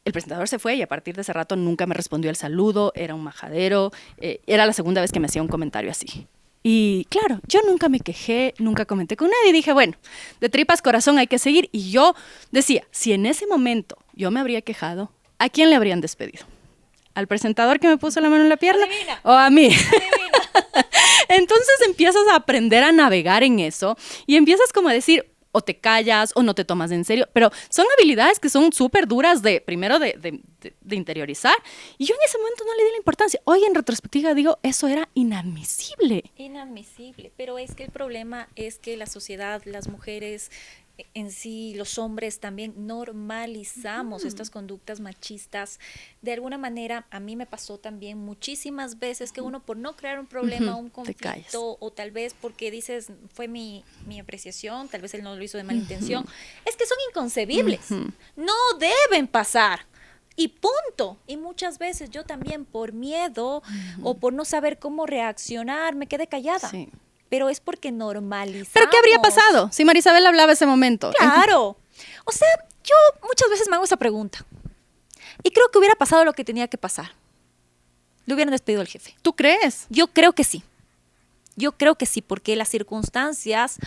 El presentador se fue y a partir de ese rato nunca me respondió el saludo, era un majadero, era la segunda vez que me hacía un comentario así. Y claro, yo nunca me quejé, nunca comenté con nadie. Dije, bueno, de tripas corazón hay que seguir. Y yo decía, si en ese momento yo me habría quejado, ¿a quién le habrían despedido? ¿Al presentador que me puso la mano en la pierna? Adivina. ¿O a mí? Entonces empiezas a aprender a navegar en eso y empiezas como a decir, o te callas, o no te tomas en serio, pero son habilidades que son súper duras primero de interiorizar, y yo en ese momento no le di la importancia. Hoy en retrospectiva digo, eso era inadmisible. Inadmisible, pero es que el problema es que la sociedad, las mujeres en sí, los hombres también normalizamos estas conductas machistas. De alguna manera, a mí me pasó también muchísimas veces que uno, por no crear un problema, un conflicto, o tal vez porque dices, fue mi apreciación, tal vez él no lo hizo de mala intención, es que son inconcebibles, no deben pasar. Y punto. Y muchas veces yo también por miedo o por no saber cómo reaccionar me quedé callada. Sí. Pero es porque normalizamos. ¿Pero qué habría pasado si Marisabel hablaba ese momento? Claro. O sea, yo muchas veces me hago esa pregunta. Y creo que hubiera pasado lo que tenía que pasar. Le hubieran despedido al jefe. ¿Tú crees? Yo creo que sí. Yo creo que sí, porque las circunstancias,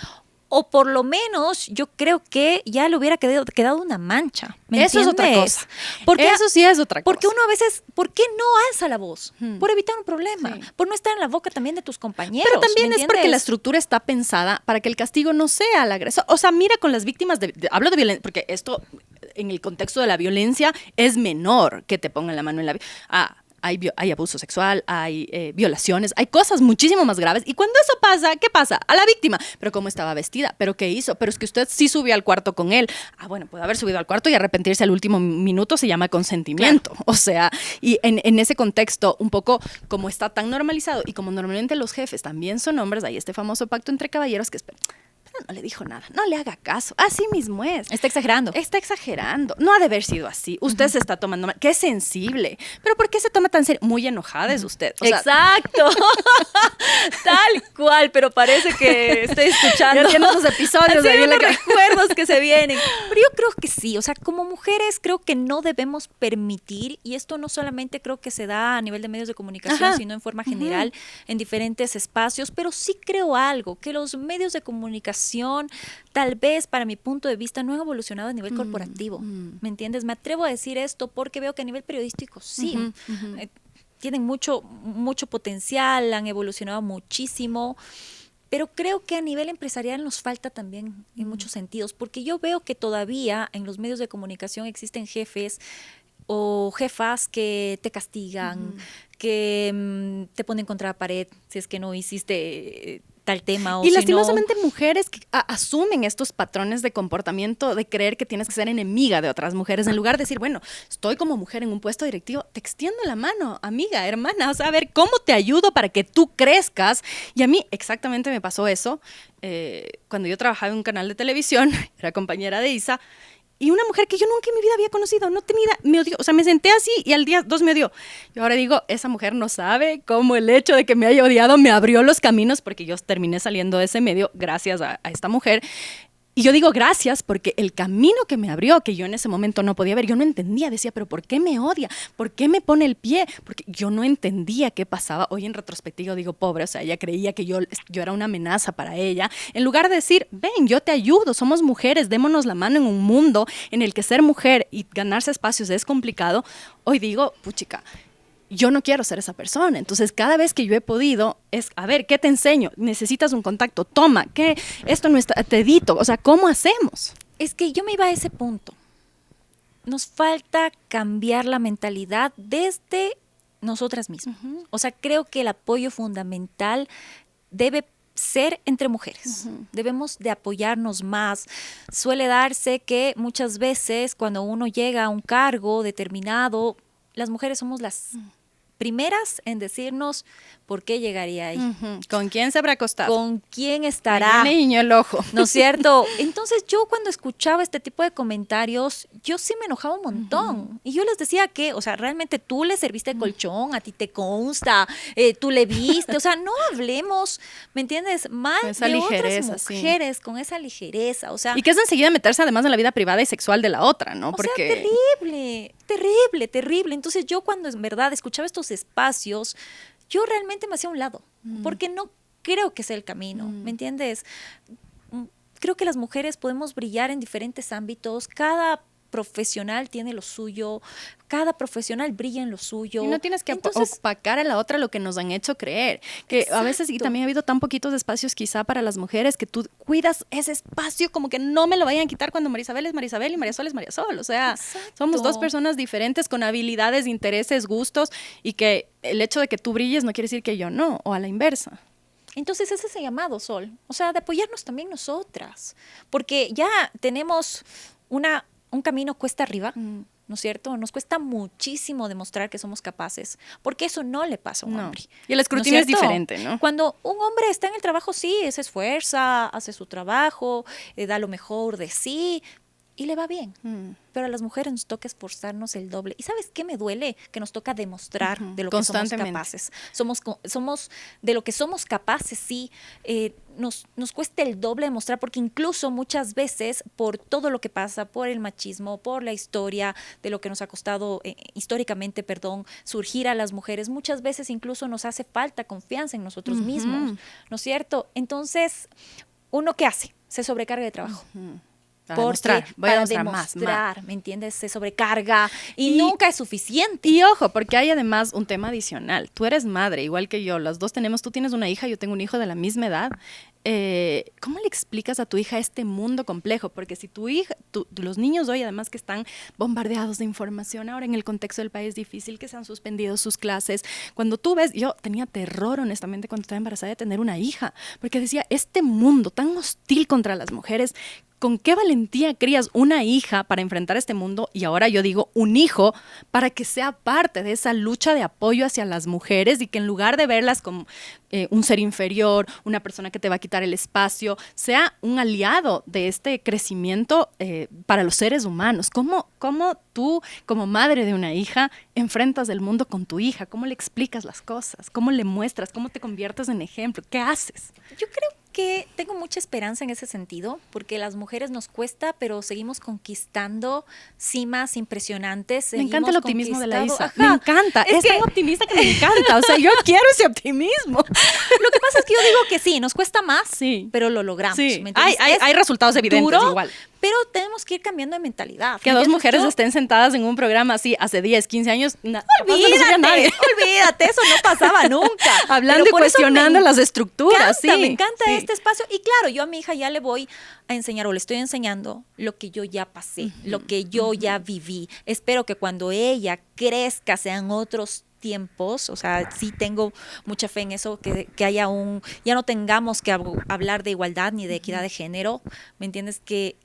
o por lo menos yo creo que ya le hubiera quedado una mancha. ¿Me Eso entiendes? es otra cosa. Porque, eso sí es otra cosa. Porque uno a veces, ¿por qué no alza la voz? Por evitar un problema, por no estar en la boca también de tus compañeros. Pero también es porque la entiendes? estructura está pensada para que el castigo no sea al agresor. O sea, mira con las víctimas hablo de violencia, porque esto en el contexto de la violencia es menor que te pongan la mano en la... Hay abuso sexual, hay violaciones, hay cosas muchísimo más graves. Y cuando eso pasa, ¿qué pasa? A la víctima. ¿Pero cómo estaba vestida? ¿Pero qué hizo? Pero es que usted sí subió al cuarto con él. Ah, bueno, puede haber subido al cuarto y arrepentirse al último minuto se llama consentimiento. Claro. O sea, y en ese contexto, un poco como está tan normalizado y como normalmente los jefes también son hombres, hay este famoso pacto entre caballeros que es... No le dijo nada, no le haga caso, así mismo es. Está exagerando. Está exagerando, no ha de haber sido así. Usted se está tomando mal, qué sensible. Pero ¿por qué se toma tan serio? Muy enojada es usted. O sea, exacto, tal cual, pero parece que estoy escuchando. Ya tiene los episodios de los recuerdos que se vienen. Pero yo creo que sí, o sea, como mujeres creo que no debemos permitir, y esto no solamente creo que se da a nivel de medios de comunicación, sino en forma general, en diferentes espacios, pero sí creo algo, que los medios de comunicación tal vez para mi punto de vista no han evolucionado a nivel corporativo, ¿me entiendes? Me atrevo a decir esto porque veo que a nivel periodístico sí, tienen mucho potencial, han evolucionado muchísimo, pero creo que a nivel empresarial nos falta también en muchos sentidos, porque yo veo que todavía en los medios de comunicación existen jefes o jefas que te castigan, que te ponen contra la pared si es que no hiciste tal tema. O y si lastimosamente no, mujeres que asumen estos patrones de comportamiento de creer que tienes que ser enemiga de otras mujeres, en lugar de decir, bueno, estoy como mujer en un puesto directivo, te extiendo la mano, amiga, hermana, o sea, a ver, ¿cómo te ayudo para que tú crezcas? Y a mí exactamente me pasó eso cuando yo trabajaba en un canal de televisión, era compañera de Isa, y una mujer que yo nunca en mi vida había conocido, no tenía, me odió, o sea, me senté así y al día 2 me odió. Yo ahora digo, esa mujer no sabe cómo el hecho de que me haya odiado me abrió los caminos, porque yo terminé saliendo de ese medio gracias a esta mujer. Y yo digo gracias porque el camino que me abrió, que yo en ese momento no podía ver, yo no entendía, decía, pero ¿por qué me odia? ¿Por qué me pone el pie? Porque yo no entendía qué pasaba. Hoy en retrospectiva digo, pobre, o sea, ella creía que yo era una amenaza para ella. En lugar de decir, ven, yo te ayudo, somos mujeres, démonos la mano en un mundo en el que ser mujer y ganarse espacios es complicado. Hoy digo, puchica, yo no quiero ser esa persona. Entonces, cada vez que yo he podido, es, a ver, ¿qué te enseño? Necesitas un contacto, toma, ¿qué? Esto no está, te edito, o sea, ¿cómo hacemos? Es que yo me iba a ese punto. Nos falta cambiar la mentalidad desde nosotras mismas. O sea, creo que el apoyo fundamental debe ser entre mujeres. Debemos de apoyarnos más. Suele darse que muchas veces cuando uno llega a un cargo determinado, las mujeres somos las primeras en decirnos por qué llegaría ahí. ¿Con quién se habrá acostado? ¿Con quién estará? Ahí niño el ojo. ¿No es cierto? Entonces yo cuando escuchaba este tipo de comentarios, yo sí me enojaba un montón. Y yo les decía que, o sea, realmente tú le serviste colchón, a ti te consta, tú le viste, o sea, no hablemos, ¿me entiendes? Mal esa de ligereza, otras mujeres, con esa ligereza, o sea. Y que es enseguida meterse además en la vida privada y sexual de la otra, ¿no? Porque... O sea, terrible. Entonces yo cuando en verdad escuchaba estos espacios, yo realmente me hacía a un lado, porque no creo que sea el camino, ¿me entiendes? Creo que las mujeres podemos brillar en diferentes ámbitos, cada profesional tiene lo suyo, cada profesional brilla en lo suyo. Y no tienes que opacar a la otra lo que nos han hecho creer. Que a veces, y también ha habido tan poquitos espacios quizá para las mujeres, que tú cuidas ese espacio como que no me lo vayan a quitar cuando Marisabel es Marisabel y Marisol es Marisol. O sea, somos dos personas diferentes con habilidades, intereses, gustos, y que el hecho de que tú brilles no quiere decir que yo no, o a la inversa. Entonces ese es el llamado, Sol. O sea, de apoyarnos también nosotras. Porque ya tenemos un camino cuesta arriba, ¿no es cierto? Nos cuesta muchísimo demostrar que somos capaces, porque eso no le pasa a un hombre. Y el escrutinio es diferente, ¿no? Cuando un hombre está en el trabajo, sí, se esfuerza, hace su trabajo, da lo mejor de sí y le va bien. Pero a las mujeres nos toca esforzarnos el doble. ¿Y sabes qué me duele? Que nos toca demostrar de lo que somos capaces. Somos de lo que somos capaces, sí. Nos cuesta el doble demostrar, porque incluso muchas veces por todo lo que pasa, por el machismo, por la historia, de lo que nos ha costado históricamente, surgir a las mujeres, muchas veces incluso nos hace falta confianza en nosotros mismos, ¿no es cierto? Entonces, ¿uno qué hace? Se sobrecarga de trabajo. Voy a demostrar más. ¿Me entiendes? Se sobrecarga y nunca es suficiente. Y ojo, porque hay además un tema adicional. Tú eres madre, igual que yo. Las dos tú tienes una hija, yo tengo un hijo de la misma edad. ¿Cómo le explicas a tu hija este mundo complejo? Porque si tu hija, los niños hoy además que están bombardeados de información, ahora en el contexto del país difícil, que se han suspendido sus clases, cuando tú ves, yo tenía terror honestamente cuando estaba embarazada de tener una hija, porque decía, este mundo tan hostil contra las mujeres, ¿con qué valentía crías una hija para enfrentar este mundo? Y ahora yo digo un hijo para que sea parte de esa lucha de apoyo hacia las mujeres, y que en lugar de verlas como un ser inferior, una persona que te va a quitar el espacio, sea un aliado de este crecimiento para los seres humanos. ¿Cómo tú, como madre de una hija, enfrentas el mundo con tu hija? ¿Cómo le explicas las cosas? ¿Cómo le muestras? ¿Cómo te conviertes en ejemplo? ¿Qué haces? Yo creo que tengo mucha esperanza en ese sentido, porque las mujeres nos cuesta, pero seguimos conquistando cimas impresionantes. Me encanta el optimismo de la Isa. Me encanta. Es tan optimista que me encanta. O sea, yo quiero ese optimismo. Lo que pasa es que yo digo que sí, nos cuesta más, pero lo logramos. Sí. Hay resultados evidentes duro, igual. Pero tenemos que ir cambiando de mentalidad. Que dos mujeres estén sentadas en un programa así hace 10, 15 años. Olvídate, eso no pasaba nunca. Hablando y cuestionando las estructuras. Me encanta este espacio. Y claro, yo a mi hija ya le voy a enseñar, o le estoy enseñando lo que yo ya pasé, lo que yo ya viví. Espero que cuando ella crezca sean otros tiempos, o sea, sí tengo mucha fe en eso, que haya ya no tengamos que hablar de igualdad ni de equidad de género, ¿me entiendes? Que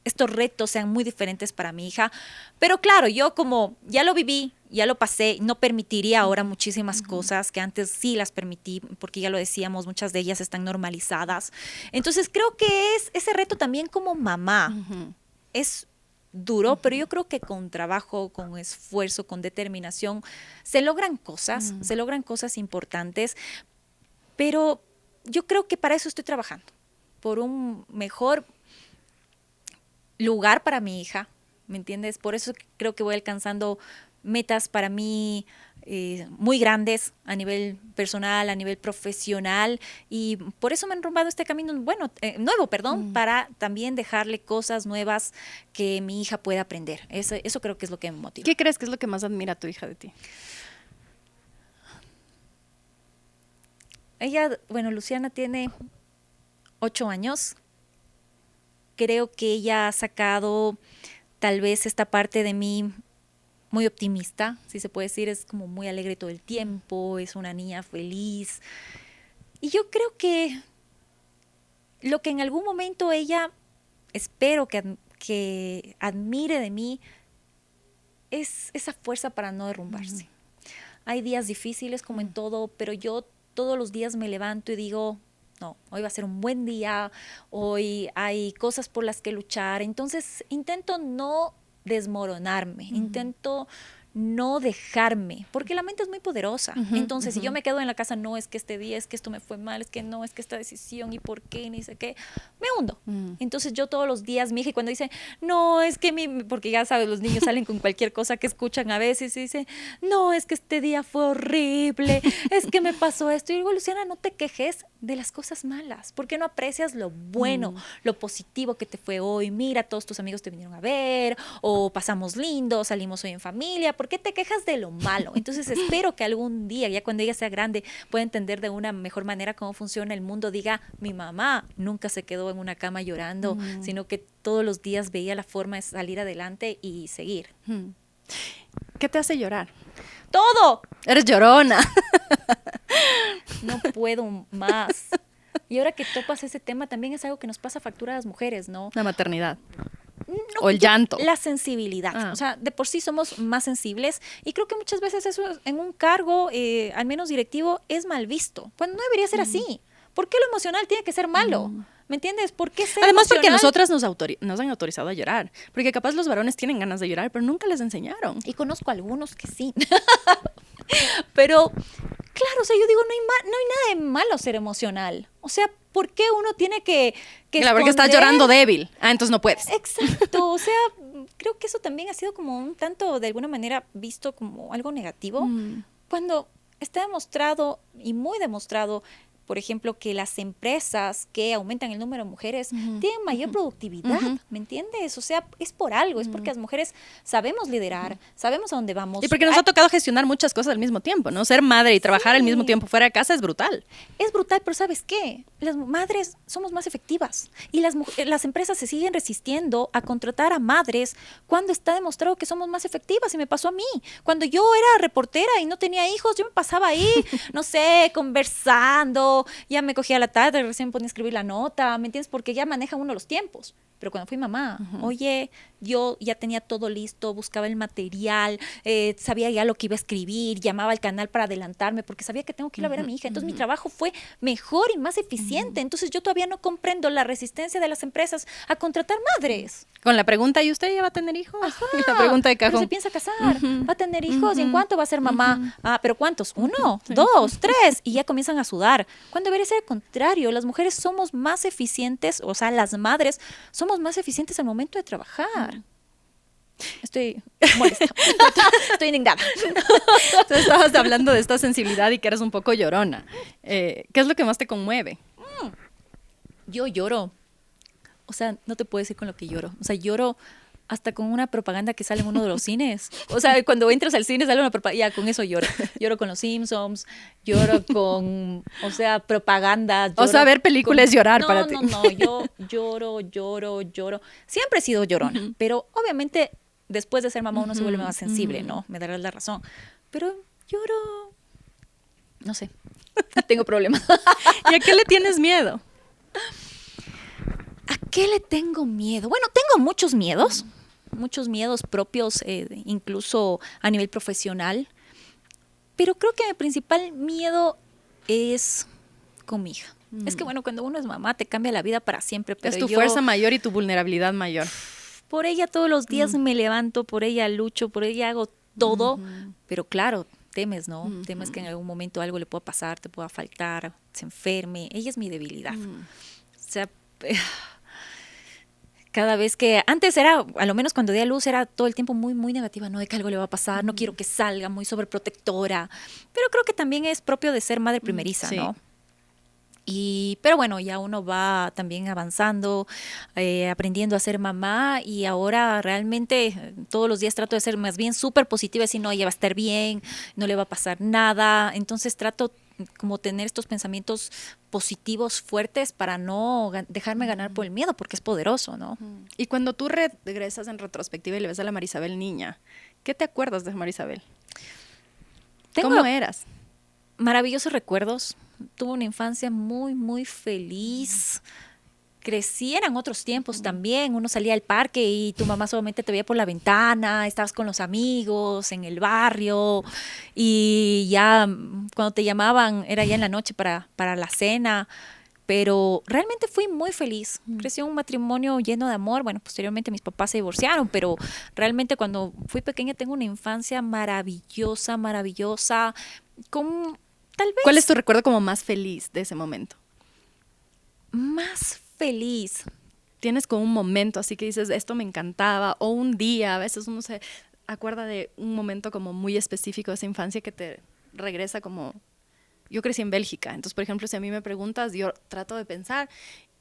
estos retos sean muy diferentes para mi hija, pero claro, yo como ya lo viví, ya lo pasé, no permitiría ahora muchísimas cosas que antes sí las permití, porque ya lo decíamos, muchas de ellas están normalizadas. Entonces creo que es ese reto también como mamá. Es duro, pero yo creo que con trabajo, con esfuerzo, con determinación, se logran cosas importantes, pero yo creo que para eso estoy trabajando, por un mejor lugar para mi hija, ¿me entiendes? Por eso creo que voy alcanzando metas para mí muy grandes a nivel personal, a nivel profesional, y por eso me han rumbado este camino nuevo, para también dejarle cosas nuevas que mi hija pueda aprender. Eso creo que es lo que me motiva. ¿Qué crees que es lo que más admira tu hija de ti? Ella, Luciana tiene 8 años. Creo que ella ha sacado tal vez esta parte de mí muy optimista, si se puede decir, es como muy alegre todo el tiempo, es una niña feliz. Y yo creo que lo que en algún momento ella, espero que admire de mí, es esa fuerza para no derrumbarse. Hay días difíciles como en todo, pero yo todos los días me levanto y digo, no, hoy va a ser un buen día, hoy hay cosas por las que luchar. Entonces intento no desmoronarme, intento no dejarme, porque la mente es muy poderosa. Entonces, si yo me quedo en la casa, no es que este día, es que esto me fue mal, es que no, es que esta decisión y por qué, ni sé qué, me hundo. Entonces, yo todos los días, mi hija, y cuando dice, no, es que porque ya sabes, los niños salen con cualquier cosa que escuchan a veces y dicen, no, es que este día fue horrible, es que me pasó esto. Y digo, Luciana, no te quejes, de las cosas malas? ¿Por qué no aprecias lo bueno, lo positivo que te fue hoy? Mira, todos tus amigos te vinieron a ver, o pasamos lindo, salimos hoy en familia. ¿Por qué te quejas de lo malo? Entonces espero que algún día, ya cuando ella sea grande, pueda entender de una mejor manera cómo funciona el mundo. Diga, mi mamá nunca se quedó en una cama llorando, sino que todos los días veía la forma de salir adelante y seguir. ¿Qué te hace llorar? ¡Todo! Eres llorona. No puedo más. Y ahora que topas ese tema, también es algo que nos pasa factura a las mujeres, ¿no? La maternidad. No, O el llanto. La sensibilidad. O sea, de por sí somos más sensibles y creo que muchas veces eso en un cargo, al menos directivo, es mal visto. Cuando no debería ser así. ¿Por qué lo emocional tiene que ser malo? ¿Me entiendes? ¿Por qué ser Además, emocional? porque nosotras nos han autorizado a llorar. Porque capaz los varones tienen ganas de llorar, pero nunca les enseñaron. Y conozco algunos que sí. Pero, claro, o sea, yo digo, no hay nada de malo ser emocional. O sea, ¿por qué uno tiene que Claro, porque estás llorando débil. Entonces no puedes. Exacto, o sea, creo que eso también ha sido como un tanto, de alguna manera, visto como algo negativo. Cuando está demostrado, y muy demostrado, por ejemplo, que las empresas que aumentan el número de mujeres tienen mayor productividad, ¿me entiendes? O sea, es por algo, es porque las mujeres sabemos liderar, sabemos a dónde vamos. Y porque nos ha tocado gestionar muchas cosas al mismo tiempo, ¿no? Ser madre y trabajar al mismo tiempo fuera de casa es brutal. Es brutal, pero ¿sabes qué? Las madres somos más efectivas y las empresas se siguen resistiendo a contratar a madres cuando está demostrado que somos más efectivas. Y me pasó a mí. Cuando yo era reportera y no tenía hijos, yo me pasaba ahí, no sé, conversando, ya me cogía la tarde, recién ponía a escribir la nota, ¿me entiendes? Porque ya maneja uno los tiempos. Pero cuando fui mamá, oye, yo ya tenía todo listo, buscaba el material, sabía ya lo que iba a escribir, llamaba al canal para adelantarme porque sabía que tengo que ir a ver a mi hija. Entonces mi trabajo fue mejor y más eficiente. Entonces yo todavía no comprendo la resistencia de las empresas a contratar madres. Con la pregunta, ¿y usted ya va a tener hijos? Ajá, la pregunta de cajón. Pero se piensa casar, va a tener hijos, ¿y en cuánto va a ser mamá? Ah, ¿pero cuántos? 1, 2, 3, y ya comienzan a sudar. Cuando debería ser al contrario, las mujeres somos más eficientes, o sea, las madres somos más eficientes al momento de trabajar. Estoy molesta, estoy indignada. Tú estabas hablando de esta sensibilidad y que eres un poco llorona. ¿Qué es lo que más te conmueve? Yo lloro. O sea, no te puedo decir con lo que lloro. O sea, lloro hasta con una propaganda que sale en uno de los cines. O sea, cuando entras al cine sale una propaganda. Ya, con eso lloro. Lloro con los Simpsons, lloro con, o sea, propaganda. O sea, ver películas es llorar para ti. No, yo lloro. Siempre he sido llorona, pero obviamente después de ser mamá uno se vuelve más sensible, ¿no? Me darás la razón. Pero lloro, no sé, tengo problemas. ¿Y a qué le tienes miedo? ¿A qué le tengo miedo? Bueno, tengo muchos miedos propios, incluso a nivel profesional, pero creo que mi principal miedo es con mi hija. Es que bueno, cuando uno es mamá te cambia la vida para siempre, pero es tu fuerza mayor y tu vulnerabilidad mayor. Por ella todos los días me levanto, por ella lucho, por ella hago todo, pero claro, temes, ¿no? Temes que en algún momento algo le pueda pasar, te pueda faltar, se enferme. Ella es mi debilidad. O sea, cada vez que antes era, a lo menos cuando di a luz, era todo el tiempo muy, muy negativa, no, de que algo le va a pasar, no quiero que salga, muy sobreprotectora. Pero creo que también es propio de ser madre primeriza, ¿no? Pero bueno, ya uno va también avanzando, aprendiendo a ser mamá y ahora realmente todos los días trato de ser más bien súper positiva, decir, no, ella va a estar bien, no le va a pasar nada. Entonces trato como tener estos pensamientos positivos fuertes para no dejarme ganar por el miedo, porque es poderoso, ¿no? Y cuando tú regresas en retrospectiva y le ves a la Marisabel niña, ¿qué te acuerdas de Marisabel? ¿Cómo eras? Maravillosos recuerdos. Tuve una infancia muy, muy feliz. Crecí, eran otros tiempos también. Uno salía al parque y tu mamá solamente te veía por la ventana, estabas con los amigos en el barrio y ya cuando te llamaban era ya en la noche para la cena. Pero realmente fui muy feliz. Crecí en un matrimonio lleno de amor. Bueno, posteriormente mis papás se divorciaron, pero realmente cuando fui pequeña tengo una infancia maravillosa, maravillosa. Tal vez. ¿Cuál es tu recuerdo como más feliz de ese momento? Más feliz. ¿Tienes como un momento así que dices, esto me encantaba? O un día, a veces uno se acuerda de un momento como muy específico de esa infancia que te regresa como yo crecí en Bélgica, entonces, por ejemplo, si a mí me preguntas, yo trato de pensar,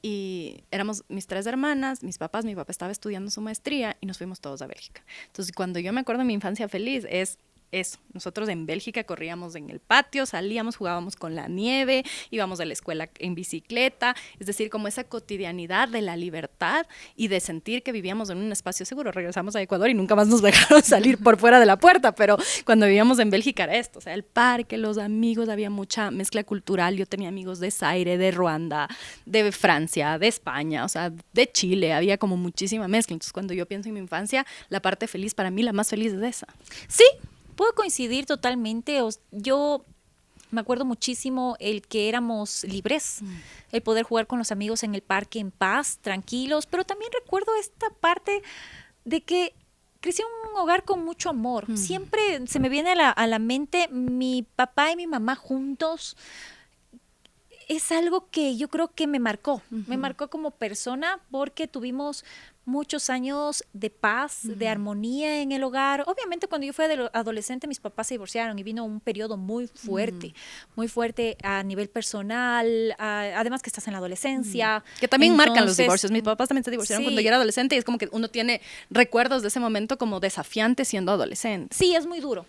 y éramos mis 3 hermanas, mis papás, mi papá estaba estudiando su maestría y nos fuimos todos a Bélgica. Entonces, cuando yo me acuerdo de mi infancia feliz, es eso. Nosotros en Bélgica corríamos en el patio, salíamos, jugábamos con la nieve, íbamos a la escuela en bicicleta, es decir, como esa cotidianidad de la libertad y de sentir que vivíamos en un espacio seguro. Regresamos a Ecuador y nunca más nos dejaron salir por fuera de la puerta, pero cuando vivíamos en Bélgica era esto, o sea, el parque, los amigos, había mucha mezcla cultural. Yo tenía amigos de Zaire, de Ruanda, de Francia, de España, o sea, de Chile, había como muchísima mezcla. Entonces, cuando yo pienso en mi infancia, la parte feliz, para mí, la más feliz es esa. Sí, puedo coincidir totalmente. Yo me acuerdo muchísimo el que éramos libres, el poder jugar con los amigos en el parque en paz, tranquilos, pero también recuerdo esta parte de que crecí en un hogar con mucho amor. Siempre se me viene a la mente mi papá y mi mamá juntos. Es algo que yo creo que me marcó como persona, porque tuvimos muchos años de paz, de armonía en el hogar. Obviamente, cuando yo fui adolescente, mis papás se divorciaron y vino un periodo muy fuerte a nivel personal, además que estás en la adolescencia. Que también marcan los divorcios. Mis papás también se divorciaron cuando yo era adolescente, y es como que uno tiene recuerdos de ese momento como desafiante siendo adolescente. Sí, es muy duro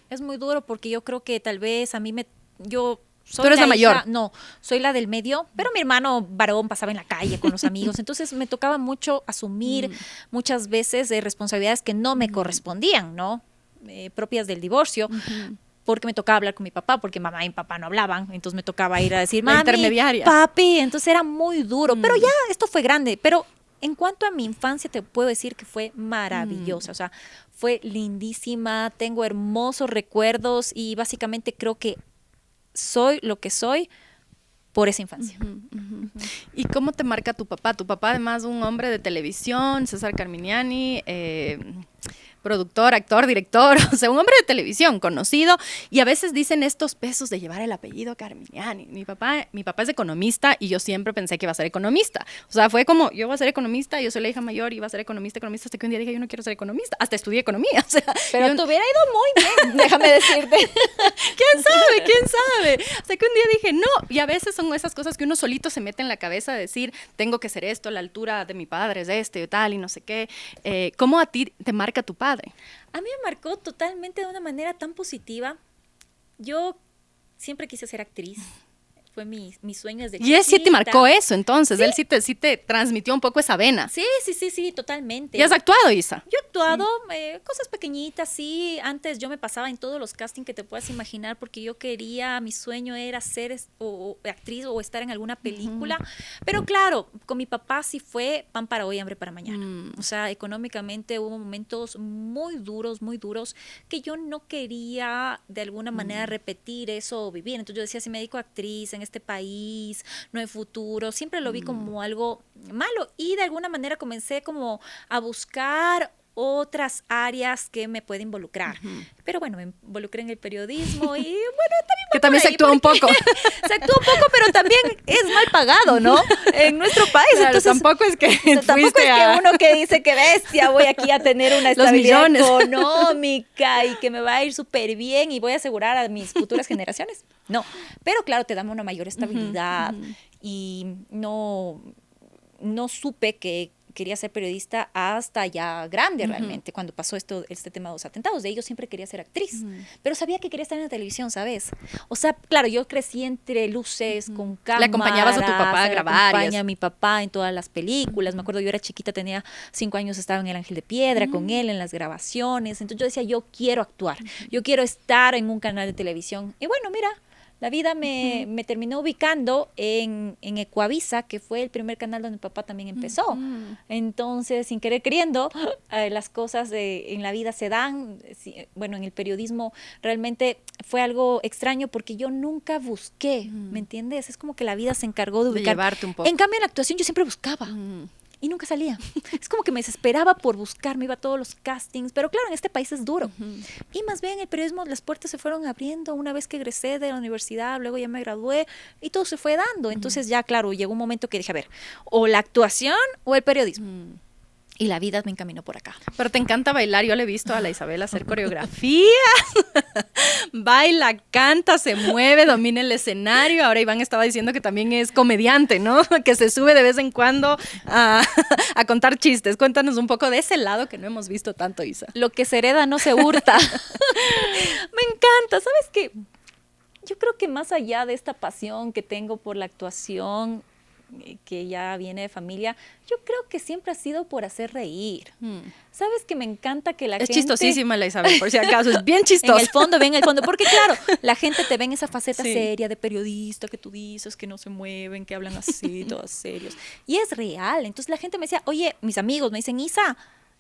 porque yo creo que tal vez a mí Tú eres la mayor. No, soy la del medio, pero mi hermano varón pasaba en la calle con los amigos, entonces me tocaba mucho asumir muchas veces responsabilidades que no me correspondían, ¿no? Propias del divorcio. Porque me tocaba hablar con mi papá, porque mamá y papá no hablaban, entonces me tocaba ir a decir, mami, intermediaria. Papi, entonces era muy duro, pero ya esto fue grande. Pero en cuanto a mi infancia, te puedo decir que fue maravillosa, o sea, fue lindísima, tengo hermosos recuerdos y básicamente creo que soy lo que soy por esa infancia. ¿Y cómo te marca tu papá? Tu papá, además, un hombre de televisión, César Carminiani, productor, actor, director, o sea, un hombre de televisión conocido, y a veces dicen estos pesos de llevar el apellido Carminiani. Mi papá es economista y yo siempre pensé que iba a ser economista. O sea, fue como, yo voy a ser economista, yo soy la hija mayor y iba a ser economista, hasta que un día dije, yo no quiero ser economista. Hasta estudié economía. O sea, pero te hubiera ido muy bien, déjame decirte. ¿Quién sabe? O sea, que un día dije, no. Y a veces son esas cosas que uno solito se mete en la cabeza de decir, tengo que ser esto, la altura de mi padre es este y tal, y no sé qué. ¿Cómo a ti te marca tu padre? A mí me marcó totalmente de una manera tan positiva. Yo siempre quise ser actriz. Fue mi sueño desde chiquita. Y él sí te marcó eso, entonces. ¿Sí? Él sí te transmitió un poco esa vena. Sí, totalmente. ¿Y has actuado, Isa? Yo he actuado, cosas pequeñitas, sí. Antes yo me pasaba en todos los castings que te puedas imaginar, porque yo mi sueño era ser actriz o estar en alguna película. Pero claro, con mi papá sí fue pan para hoy, hambre para mañana. O sea, económicamente hubo momentos muy duros, que yo no quería de alguna manera repetir eso o vivir. Entonces yo decía, si me dedico a actriz en este país, no hay futuro. Siempre lo vi como algo malo, y de alguna manera comencé como a buscar otras áreas que me pueden involucrar. Pero bueno, me involucré en el periodismo y bueno, también que también se actúa un poco. Se actúa un poco, pero también es mal pagado, ¿no? En nuestro país. Claro, entonces, tampoco es que uno que dice que bestia, voy aquí a tener una estabilidad económica y que me va a ir súper bien y voy a asegurar a mis futuras generaciones. No, pero claro, te dan una mayor estabilidad y no supe que quería ser periodista hasta ya grande realmente, cuando pasó este tema de los atentados. De ellos siempre quería ser actriz, pero sabía que quería estar en la televisión, ¿sabes? O sea, claro, yo crecí entre luces, con cámaras. ¿Le acompañabas a tu papá a grabar? Acompaña a mi papá en todas las películas. Me acuerdo, yo era chiquita, tenía 5 años, estaba en El Ángel de Piedra con él en las grabaciones. Entonces yo decía, yo quiero actuar, yo quiero estar en un canal de televisión. Y bueno, mira, la vida me terminó ubicando en Ecuavisa, que fue el primer canal donde mi papá también empezó. Entonces, sin querer queriendo, las cosas en la vida se dan. Bueno, en el periodismo realmente fue algo extraño porque yo nunca busqué, ¿me entiendes? Es como que la vida se encargó de ubicar. Llevarte un poco. En cambio, en la actuación yo siempre buscaba. Y nunca salía. Es como que me desesperaba por buscar, me iba a todos los castings, pero claro, en este país es duro. Y más bien en el periodismo las puertas se fueron abriendo una vez que egresé de la universidad, luego ya me gradué y todo se fue dando. Entonces ya, claro, llegó un momento que dije, a ver, o la actuación o el periodismo. y la vida me encaminó por acá. Pero te encanta bailar, yo le he visto a la Isabel hacer coreografía, baila, canta, se mueve, domina el escenario. Ahora Iván estaba diciendo que también es comediante, ¿no? Que se sube de vez en cuando a contar chistes. Cuéntanos un poco de ese lado que no hemos visto tanto, Isa. Lo que se hereda no se hurta. Me encanta, ¿sabes qué? Yo creo que más allá de esta pasión que tengo por la actuación, que ya viene de familia, yo creo que siempre ha sido por hacer reír. ¿Sabes que me encanta que la gente... Es chistosísima la Isabel, por si acaso, es bien chistosa. En el fondo, porque claro, la gente te ve en esa faceta seria de periodista que tú dices, que no se mueven, que hablan así, todos serios. Y es real. Entonces la gente me decía, oye, mis amigos me dicen, Isa,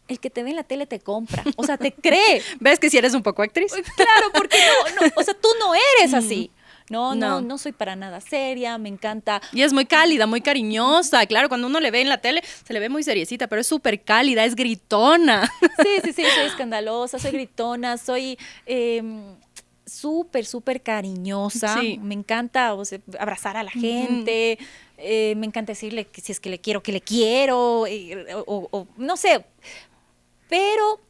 el que te ve en la tele te compra, o sea, te cree. ¿Ves que si eres un poco actriz? Claro, porque no, o sea, tú no eres así. No soy para nada seria, me encanta. Y es muy cálida, muy cariñosa. Claro, cuando uno le ve en la tele, se le ve muy seriecita, pero es súper cálida, es gritona. Sí, soy escandalosa, soy gritona, soy súper cariñosa. Sí. Me encanta, o sea, abrazar a la gente. Me encanta decirle que si es que le quiero, o no sé. Pero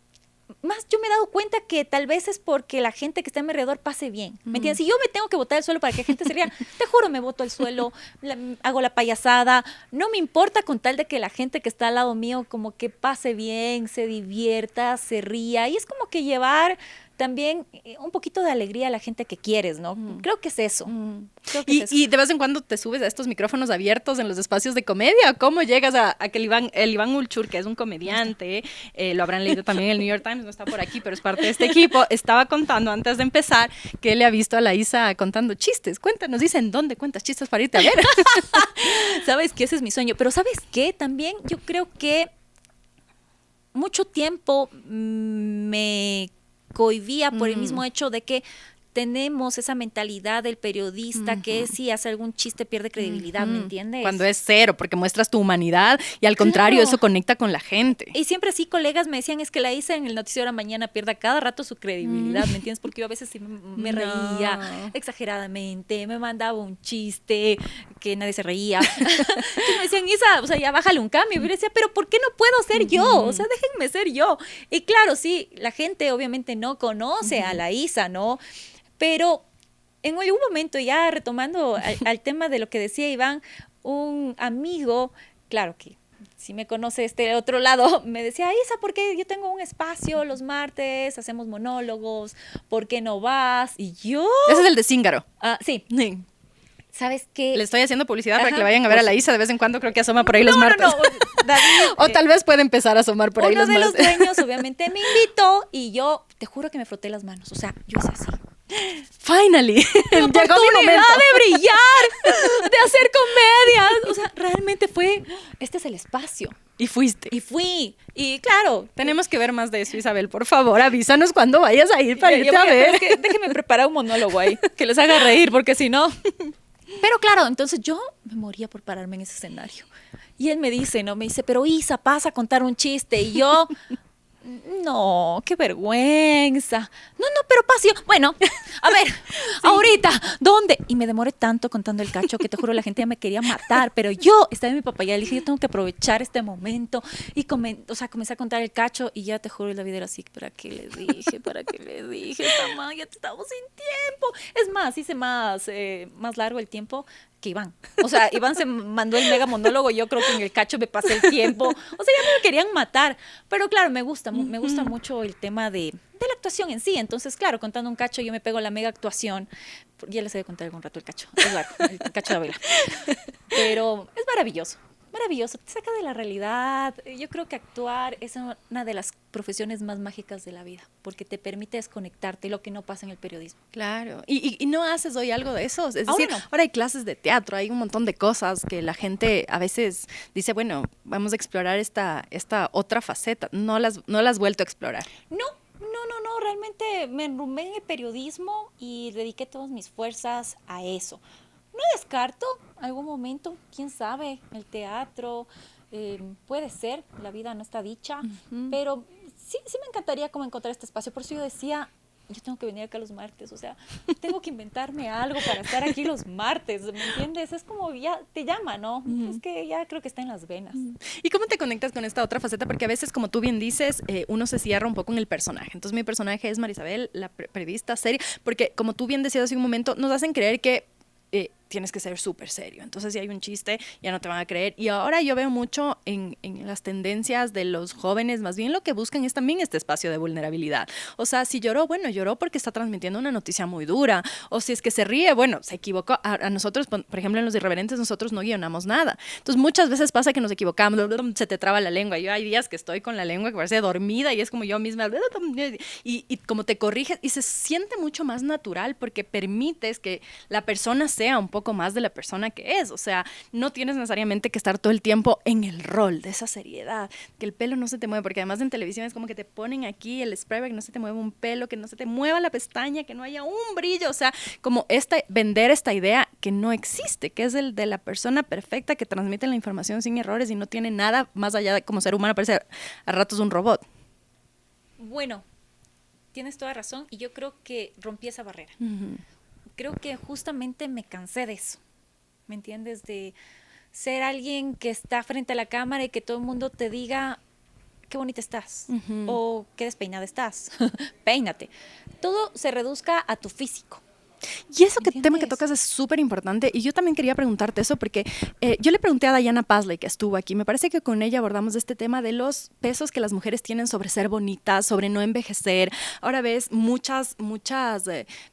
más yo me he dado cuenta que tal vez es porque la gente que está a mi alrededor pase bien. ¿Me entiendes? Si yo me tengo que botar al suelo para que la gente se ría, te juro, me boto al suelo, hago la payasada. No me importa con tal de que la gente que está al lado mío como que pase bien, se divierta, se ría. Y es como que llevar también un poquito de alegría a la gente que quieres, ¿no? Creo que es eso. Creo que es eso. Y de vez en cuando te subes a estos micrófonos abiertos en los espacios de comedia. ¿Cómo llegas a que el Iván Ulchur, que es un comediante, lo habrán leído también en el New York Times, no está por aquí, pero es parte de este equipo, estaba contando antes de empezar que le ha visto a la Isa contando chistes? Cuéntanos, dicen, ¿dónde cuentas chistes para irte a ver? Sabes que ese es mi sueño, pero ¿sabes qué? También yo creo que mucho tiempo me cohibía por el mismo hecho de que tenemos esa mentalidad del periodista que si hace algún chiste pierde credibilidad, ¿me entiendes? Cuando es cero, porque muestras tu humanidad y al contrario, eso conecta con la gente. Y siempre así colegas me decían, es que la Isa en el noticiero de la mañana pierde cada rato su credibilidad, ¿me entiendes? Porque yo a veces sí me reía exageradamente, me mandaba un chiste que nadie se reía. Y me decían, Isa, o sea, ya bájale un cambio. Y yo decía, pero ¿por qué no puedo ser yo? O sea, déjenme ser yo. Y claro, sí, la gente obviamente no conoce a la Isa, ¿no? Pero en algún momento, ya retomando al tema de lo que decía Iván, un amigo, claro que si me conoce este otro lado, me decía, Isa, ¿por qué yo tengo un espacio los martes, hacemos monólogos, ¿por qué no vas? Y yo... Ese es el de Zíngaro. Sí. ¿Sabes qué? Le estoy haciendo publicidad para que le vayan a ver a la Isa de vez en cuando, creo que asoma por ahí los martes. David, o tal vez puede empezar a asomar por ahí los martes. Uno de los dueños obviamente me invitó y yo, te juro que me froté las manos, o sea, yo hice así. Finally, llegó mi momento de brillar, de hacer comedia. O sea, realmente fue, este es el espacio. Y fuiste. Y fui. Y claro. Tenemos que ver más de eso, Isabel. Por favor, avísanos cuando vayas a ir para irte a ver. Es que déjeme preparar un monólogo ahí, que les haga reír, porque si no... Pero claro, entonces yo me moría por pararme en ese escenario. Y él me dice, pero Isa, pasa a contar un chiste. Y yo... No, qué vergüenza. No, pero pasio. Bueno, a ver, ahorita, ¿dónde? Y me demoré tanto contando el cacho que te juro la gente ya me quería matar, pero yo estaba en mi papá y le dije, yo tengo que aprovechar este momento y comencé a contar el cacho y ya te juro la vida era así, ¿para qué le dije? Esta man, ya estamos sin tiempo. Es más, hice más largo el tiempo que Iván. O sea, Iván se mandó el mega monólogo, yo creo que en el cacho me pasé el tiempo. O sea, ya me querían matar. Pero claro, me gusta mucho el tema de la actuación en sí. Entonces, claro, contando un cacho, yo me pego la mega actuación. Ya les he de contar algún rato el cacho. Es largo, el cacho de Abela. Pero es maravilloso. Maravilloso, te saca de la realidad. Yo creo que actuar es una de las profesiones más mágicas de la vida, porque te permite desconectarte, lo que no pasa en el periodismo. Claro, y no haces hoy algo de eso. Es decir, Ahora no. Ahora hay clases de teatro, hay un montón de cosas que la gente a veces dice, bueno, vamos a explorar esta otra faceta. No las has vuelto a explorar. No, realmente me enrumbé en el periodismo y dediqué todas mis fuerzas a eso. No descarto algún momento, quién sabe, el teatro, puede ser, la vida no está dicha, pero sí me encantaría como encontrar este espacio. Por eso yo decía, yo tengo que venir acá los martes, o sea, tengo que inventarme algo para estar aquí los martes, ¿me entiendes? Es como ya te llama, ¿no? Es que ya creo que está en las venas. ¿Y cómo te conectas con esta otra faceta? Porque a veces, como tú bien dices, uno se cierra un poco en el personaje. Entonces, mi personaje es Marisabel, la periodista seria, porque como tú bien decías hace un momento, nos hacen creer que tienes que ser súper serio. Entonces, si hay un chiste, ya no te van a creer. Y ahora yo veo mucho en las tendencias de los jóvenes, más bien lo que buscan es también este espacio de vulnerabilidad. O sea, si lloró, bueno, lloró porque está transmitiendo una noticia muy dura. O si es que se ríe, bueno, se equivocó. A nosotros, por ejemplo, en Los Irreverentes, nosotros no guionamos nada. Entonces, muchas veces pasa que nos equivocamos, se te traba la lengua. Yo hay días que estoy con la lengua que parece dormida y es como yo misma, y como te corriges, y se siente mucho más natural porque permites que la persona sea un poco más de la persona que es. O sea, no tienes necesariamente que estar todo el tiempo en el rol de esa seriedad, que el pelo no se te mueve, porque además en televisión es como que te ponen aquí el spray, que no se te mueva un pelo, que no se te mueva la pestaña, que no haya un brillo. O sea, como vender esta idea que no existe, que es el de la persona perfecta que transmite la información sin errores y no tiene nada más allá de como ser humano, parece a ratos un robot. Bueno, tienes toda razón y yo creo que rompí esa barrera. Creo que justamente me cansé de eso, ¿me entiendes? De ser alguien que está frente a la cámara y que todo el mundo te diga qué bonita estás o qué despeinada estás, peínate. Todo se reduzca a tu físico. Y eso tema que tocas es súper importante y yo también quería preguntarte eso porque yo le pregunté a Diana Pasley que estuvo aquí, me parece que con ella abordamos este tema de los pesos que las mujeres tienen sobre ser bonitas, sobre no envejecer. Ahora ves muchas,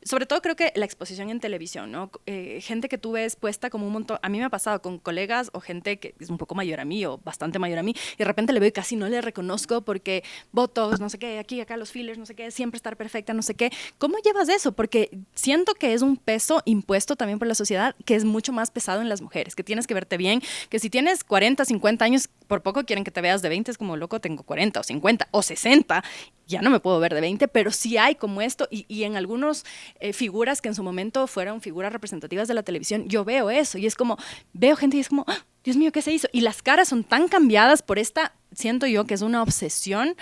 sobre todo creo que la exposición en televisión, ¿no? Gente que tú ves puesta como un montón, a mí me ha pasado con colegas o gente que es un poco mayor a mí o bastante mayor a mí y de repente le veo y casi no le reconozco porque botox, no sé qué, aquí, acá los fillers, no sé qué, siempre estar perfecta, no sé qué. ¿Cómo llevas eso? Porque siento que es un peso impuesto también por la sociedad que es mucho más pesado en las mujeres, que tienes que verte bien, que si tienes 40, 50 años, por poco quieren que te veas de 20, es como loco, tengo 40 o 50 o 60, ya no me puedo ver de 20, pero sí hay como esto y en algunas figuras que en su momento fueron figuras representativas de la televisión, yo veo eso y es como, veo gente y es como, ¡ah! Dios mío, ¿qué se hizo? Y las caras son tan cambiadas por esta, siento yo que es una obsesión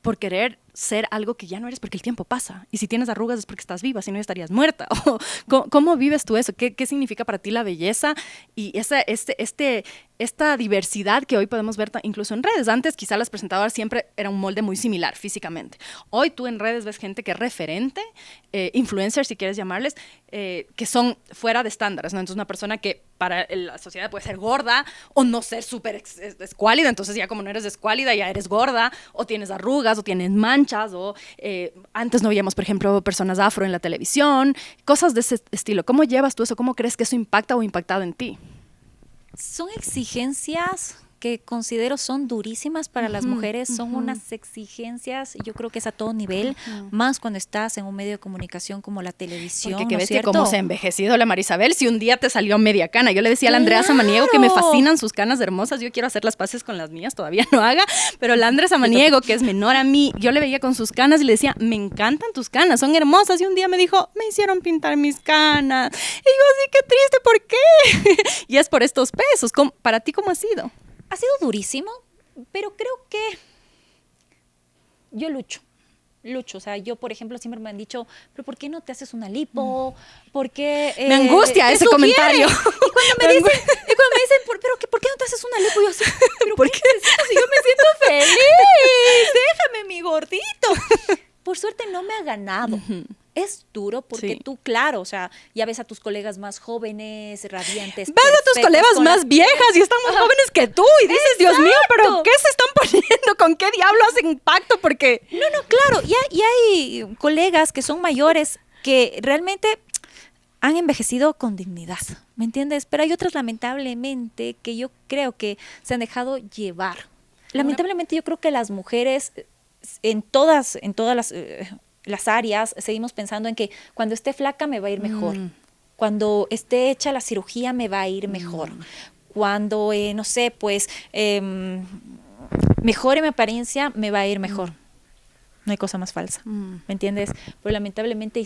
por querer ser algo que ya no eres porque el tiempo pasa. Y si tienes arrugas es porque estás viva, si no estarías muerta. ¿Cómo vives tú eso? ¿Qué significa para ti la belleza? Y esta diversidad que hoy podemos ver incluso en redes. Antes quizá las presentadoras siempre era un molde muy similar físicamente. Hoy tú en redes ves gente que es referente, influencers si quieres llamarles, que son fuera de estándares, ¿no? Entonces una persona que para la sociedad puede ser gorda o no ser súper escuálida, entonces ya como no eres escuálida ya eres gorda o tienes arrugas o tienes manchas o antes no veíamos por ejemplo personas afro en la televisión, cosas de ese estilo. ¿Cómo llevas tú eso? ¿Cómo crees que eso impacta o ha impactado en ti? Son exigencias que considero son durísimas para las mujeres, son unas exigencias, yo creo que es a todo nivel, más cuando estás en un medio de comunicación como la televisión. Porque que ves que cómo se ha envejecido la Marisabel, si un día te salió media cana. Yo le decía a la Andrea Samaniego que me fascinan sus canas hermosas, yo quiero hacer las paces con las mías, todavía no haga, pero la Andrea Samaniego, que es menor a mí, yo le veía con sus canas y le decía, me encantan tus canas, son hermosas, y un día me dijo, me hicieron pintar mis canas. Y yo así, qué triste, ¿por qué? Y es por estos pesos. ¿Para ti cómo ha sido? Ha sido durísimo, pero creo que yo lucho. O sea, yo, por ejemplo, siempre me han dicho, pero ¿por qué no te haces una lipo? ¿Por qué? Me angustia ese comentario. Y cuando me dicen, ¿por qué no te haces una lipo? Yo así, ¿pero por qué? Si yo me siento feliz, déjame mi gordito. Por suerte no me ha ganado. Es duro porque tú, claro, o sea, ya ves a tus colegas más jóvenes, radiantes. Ves a tus colegas más viejas y están más jóvenes que tú y dices, Dios mío, ¿pero qué se están poniendo? ¿Con qué diablo hacen impacto? Porque... No, claro, y hay colegas que son mayores que realmente han envejecido con dignidad, ¿me entiendes? Pero hay otras, lamentablemente, que yo creo que se han dejado llevar. Lamentablemente, yo creo que las mujeres en todas las áreas, seguimos pensando en que cuando esté flaca me va a ir mejor. Cuando esté hecha la cirugía me va a ir mejor. Cuando, no sé, pues, mejore mi apariencia me va a ir mejor. No hay cosa más falsa, ¿me entiendes? Pero lamentablemente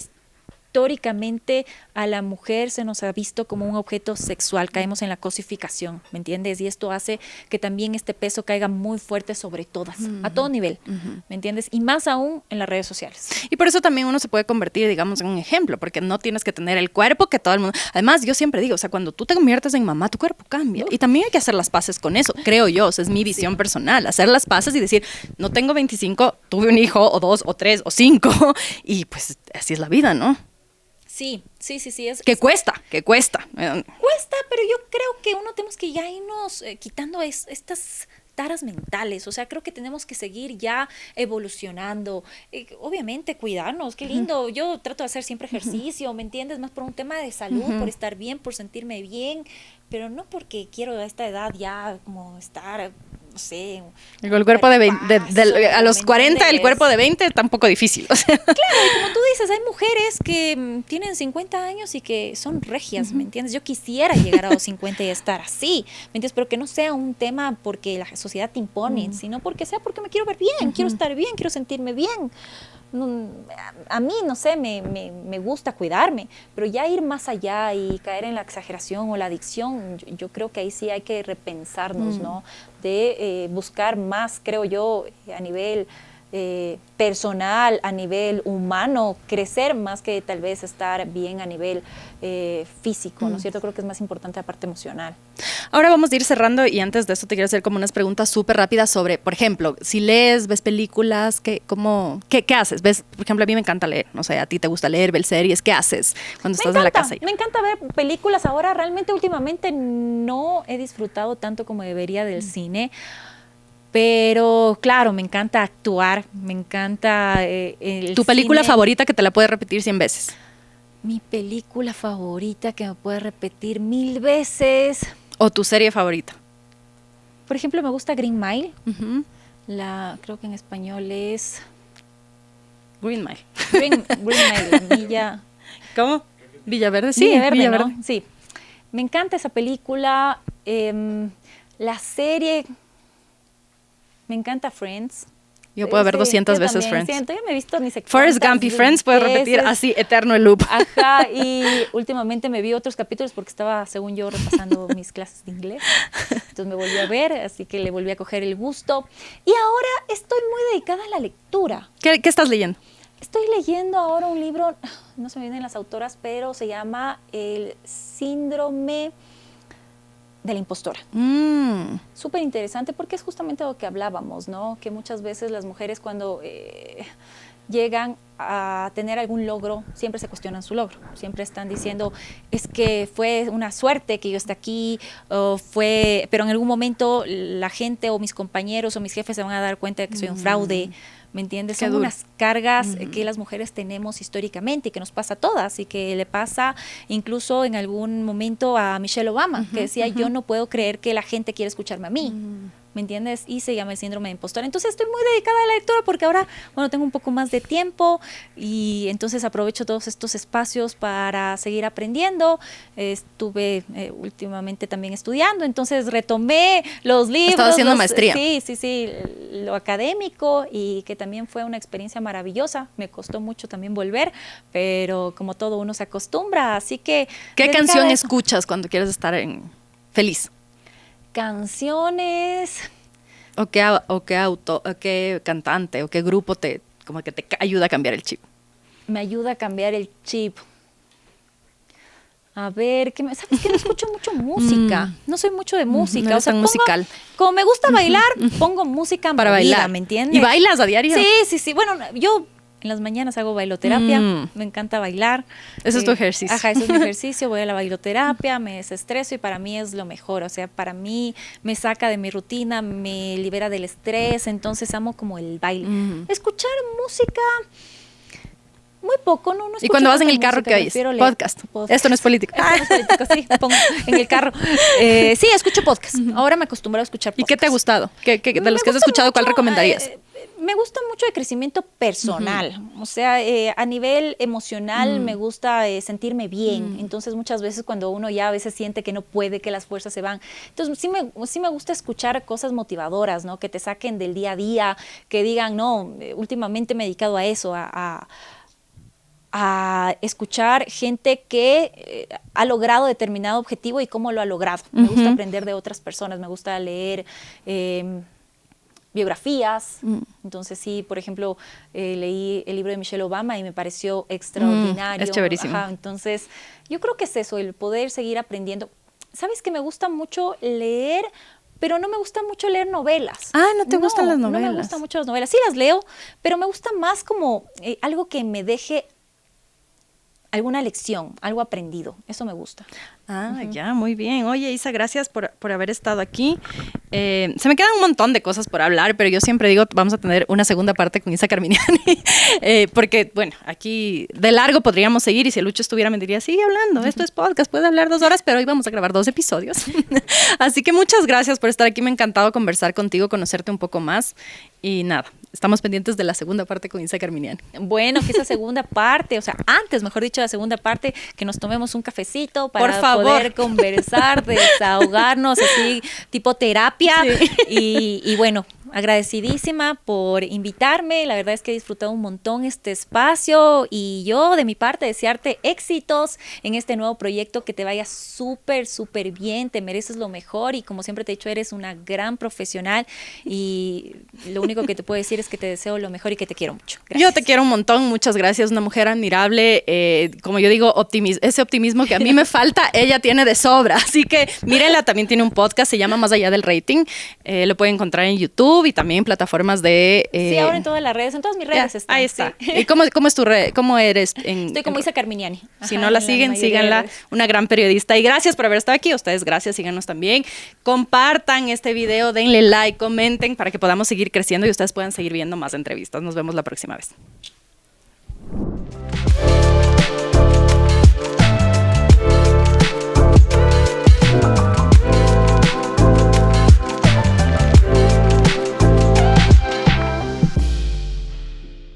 históricamente a la mujer se nos ha visto como un objeto sexual, caemos en la cosificación, ¿me entiendes? Y esto hace que también este peso caiga muy fuerte sobre todas, a todo nivel, ¿me entiendes? Y más aún en las redes sociales. Y por eso también uno se puede convertir, digamos, en un ejemplo, porque no tienes que tener el cuerpo que todo el mundo... Además, yo siempre digo, o sea, cuando tú te conviertes en mamá, tu cuerpo cambia. Y también hay que hacer las paces con eso, creo yo, o sea, es mi visión personal, hacer las paces y decir, no tengo 25, tuve un hijo, o 2, o 3, o 5, y pues así es la vida, ¿no? Sí. Que cuesta. Cuesta, pero yo creo que uno tenemos que ya irnos quitando estas taras mentales, o sea, creo que tenemos que seguir ya evolucionando, obviamente cuidarnos, qué lindo, yo trato de hacer siempre ejercicio, ¿me entiendes? Más por un tema de salud, por estar bien, por sentirme bien, pero no porque quiero a esta edad ya como estar... no sé. El cuerpo de 20, a los 40, el cuerpo de 20 está un poco difícil. O sea. Claro, y como tú dices, hay mujeres que tienen 50 años y que son regias, ¿me entiendes? Yo quisiera llegar a los 50 y estar así, ¿me entiendes? Pero que no sea un tema porque la sociedad te impone, sino porque sea porque me quiero ver bien, quiero estar bien, quiero sentirme bien. A mí, no sé, me gusta cuidarme, pero ya ir más allá y caer en la exageración o la adicción, yo creo que ahí sí hay que repensarnos, ¿no? De buscar más, creo yo, a nivel personal, a nivel humano, crecer más que tal vez estar bien a nivel físico, ¿no es cierto? Creo que es más importante la parte emocional. Ahora vamos a ir cerrando y antes de eso te quiero hacer como unas preguntas súper rápidas sobre, por ejemplo, si lees, ves películas, ¿qué haces? ¿Ves? Por ejemplo, a mí me encanta leer, no sé, a ti te gusta leer, ver series, ¿qué haces cuando estás en la casa? Me encanta ver películas. Ahora realmente últimamente no he disfrutado tanto como debería del cine. Pero claro, me encanta actuar, me encanta el ¿Tu película cine. favorita que te la puedes repetir 100 veces? Mi película favorita que me puede repetir 1000 veces. ¿O tu serie favorita? Por ejemplo, me gusta Green Mile. Creo que en español es... Green Mile. Green Mile, Villa... ¿Cómo? Villaverde, sí. Villaverde, ¿no? Sí. Me encanta esa película. La serie... Me encanta Friends. Yo puedo ver 200 veces también Friends. Siento, yo me he visto ni sé Forrest Gump y Friends puedes repetir así, eterno el loop. Ajá, y últimamente me vi otros capítulos porque estaba, según yo, repasando mis clases de inglés. Entonces me volví a ver, así que le volví a coger el gusto. Y ahora estoy muy dedicada a la lectura. ¿Qué estás leyendo? Estoy leyendo ahora un libro, no se me vienen las autoras, pero se llama El síndrome de la impostora. Súper interesante porque es justamente lo que hablábamos, ¿no? Que muchas veces las mujeres cuando llegan a tener algún logro, siempre se cuestionan su logro. Siempre están diciendo, es que fue una suerte que yo esté aquí, pero en algún momento la gente o mis compañeros o mis jefes se van a dar cuenta de que soy un fraude. ¿Me entiendes? Son unas cargas que las mujeres tenemos históricamente y que nos pasa a todas y que le pasa incluso en algún momento a Michelle Obama, que decía, yo no puedo creer que la gente quiere escucharme a mí. ¿Me entiendes? Y se llama el síndrome de impostora. Entonces estoy muy dedicada a la lectura porque ahora, bueno, tengo un poco más de tiempo y entonces aprovecho todos estos espacios para seguir aprendiendo. Estuve últimamente también estudiando, entonces retomé los libros. Estaba haciendo maestría. Sí, lo académico y que también fue una experiencia maravillosa. Me costó mucho también volver, pero como todo uno se acostumbra, así que... ¿Qué canción escuchas cuando quieres estar feliz? Canciones. ¿O qué cantante o qué grupo te ayuda a cambiar el chip? Me ayuda a cambiar el chip. A ver, ¿sabes qué? No escucho mucho música. No soy mucho de música. No musical. Como me gusta bailar, pongo música para bailar, ¿me entiendes? ¿Y bailas a diario? Sí. Bueno, yo en las mañanas hago bailoterapia. Me encanta bailar. Ese es tu ejercicio. Ajá, ese es mi ejercicio. Voy a la bailoterapia, me desestreso y para mí es lo mejor. O sea, para mí me saca de mi rutina, me libera del estrés. Entonces amo como el baile. Escuchar música... Muy poco, no ¿Y cuando vas en el carro qué oyes? Podcast. Esto no es político. Esto no es político, sí, pongo en el carro. Sí, escucho podcast. Ahora me acostumbro a escuchar podcast. ¿Y qué te ha gustado? De los que has escuchado, ¿cuál recomendarías? Me gusta mucho el crecimiento personal. O sea, a nivel emocional me gusta sentirme bien. Entonces, muchas veces cuando uno ya a veces siente que no puede, que las fuerzas se van. Entonces, sí me gusta escuchar cosas motivadoras, ¿no? Que te saquen del día a día, que digan, no, últimamente me he dedicado a eso, a a escuchar gente que ha logrado determinado objetivo y cómo lo ha logrado. Me gusta aprender de otras personas, me gusta leer biografías. Entonces sí, por ejemplo, leí el libro de Michelle Obama y me pareció extraordinario. Es chéverísimo. Ajá, entonces yo creo que es eso, el poder seguir aprendiendo. ¿Sabes que me gusta mucho leer? Pero no me gusta mucho leer novelas. Ah, ¿no te gustan las novelas? No me gustan mucho las novelas. Sí las leo, pero me gusta más como algo que me deje alguna lección, algo aprendido. Eso me gusta. Ah, ya, muy bien. Oye, Isa, gracias por haber estado aquí. Se me quedan un montón de cosas por hablar, pero yo siempre digo, vamos a tener una segunda parte con Isa Carminiani, porque, bueno, aquí de largo podríamos seguir y si el Lucho estuviera me diría, sigue hablando, esto es podcast, puede hablar 2 horas, pero hoy vamos a grabar 2 episodios. Así que muchas gracias por estar aquí, me ha encantado conversar contigo, conocerte un poco más y nada, estamos pendientes de la segunda parte con Isa Carminiani. Bueno, que esa segunda parte, o sea, antes, mejor dicho, la segunda parte, que nos tomemos un cafecito para poder conversar, desahogarnos, así, tipo terapia. Sí. Y bueno, agradecidísima por invitarme. La verdad es que he disfrutado un montón este espacio y yo, de mi parte, desearte éxitos en este nuevo proyecto, que te vaya súper, súper bien. Te mereces lo mejor y como siempre te he dicho, eres una gran profesional y lo único que te puedo decir es que te deseo lo mejor y que te quiero mucho. Gracias. Yo te quiero un montón, muchas gracias, una mujer admirable, como yo digo, ese optimismo que a mí me falta, ella tiene de sobra, así que mírenla, también tiene un podcast, se llama Más Allá del Rating, lo pueden encontrar en YouTube y también en plataformas de... sí, ahora en todas las redes, en todas mis redes están. Ahí está. Sí. ¿Y cómo es tu red? ¿Cómo eres? Estoy como Isa Carminiani. Si no la siguen, síganla, una gran periodista. Y gracias por haber estado aquí, ustedes gracias, síganos también. Compartan este video, denle like, comenten para que podamos seguir creciendo y ustedes puedan seguir viendo más entrevistas. Nos vemos la próxima vez.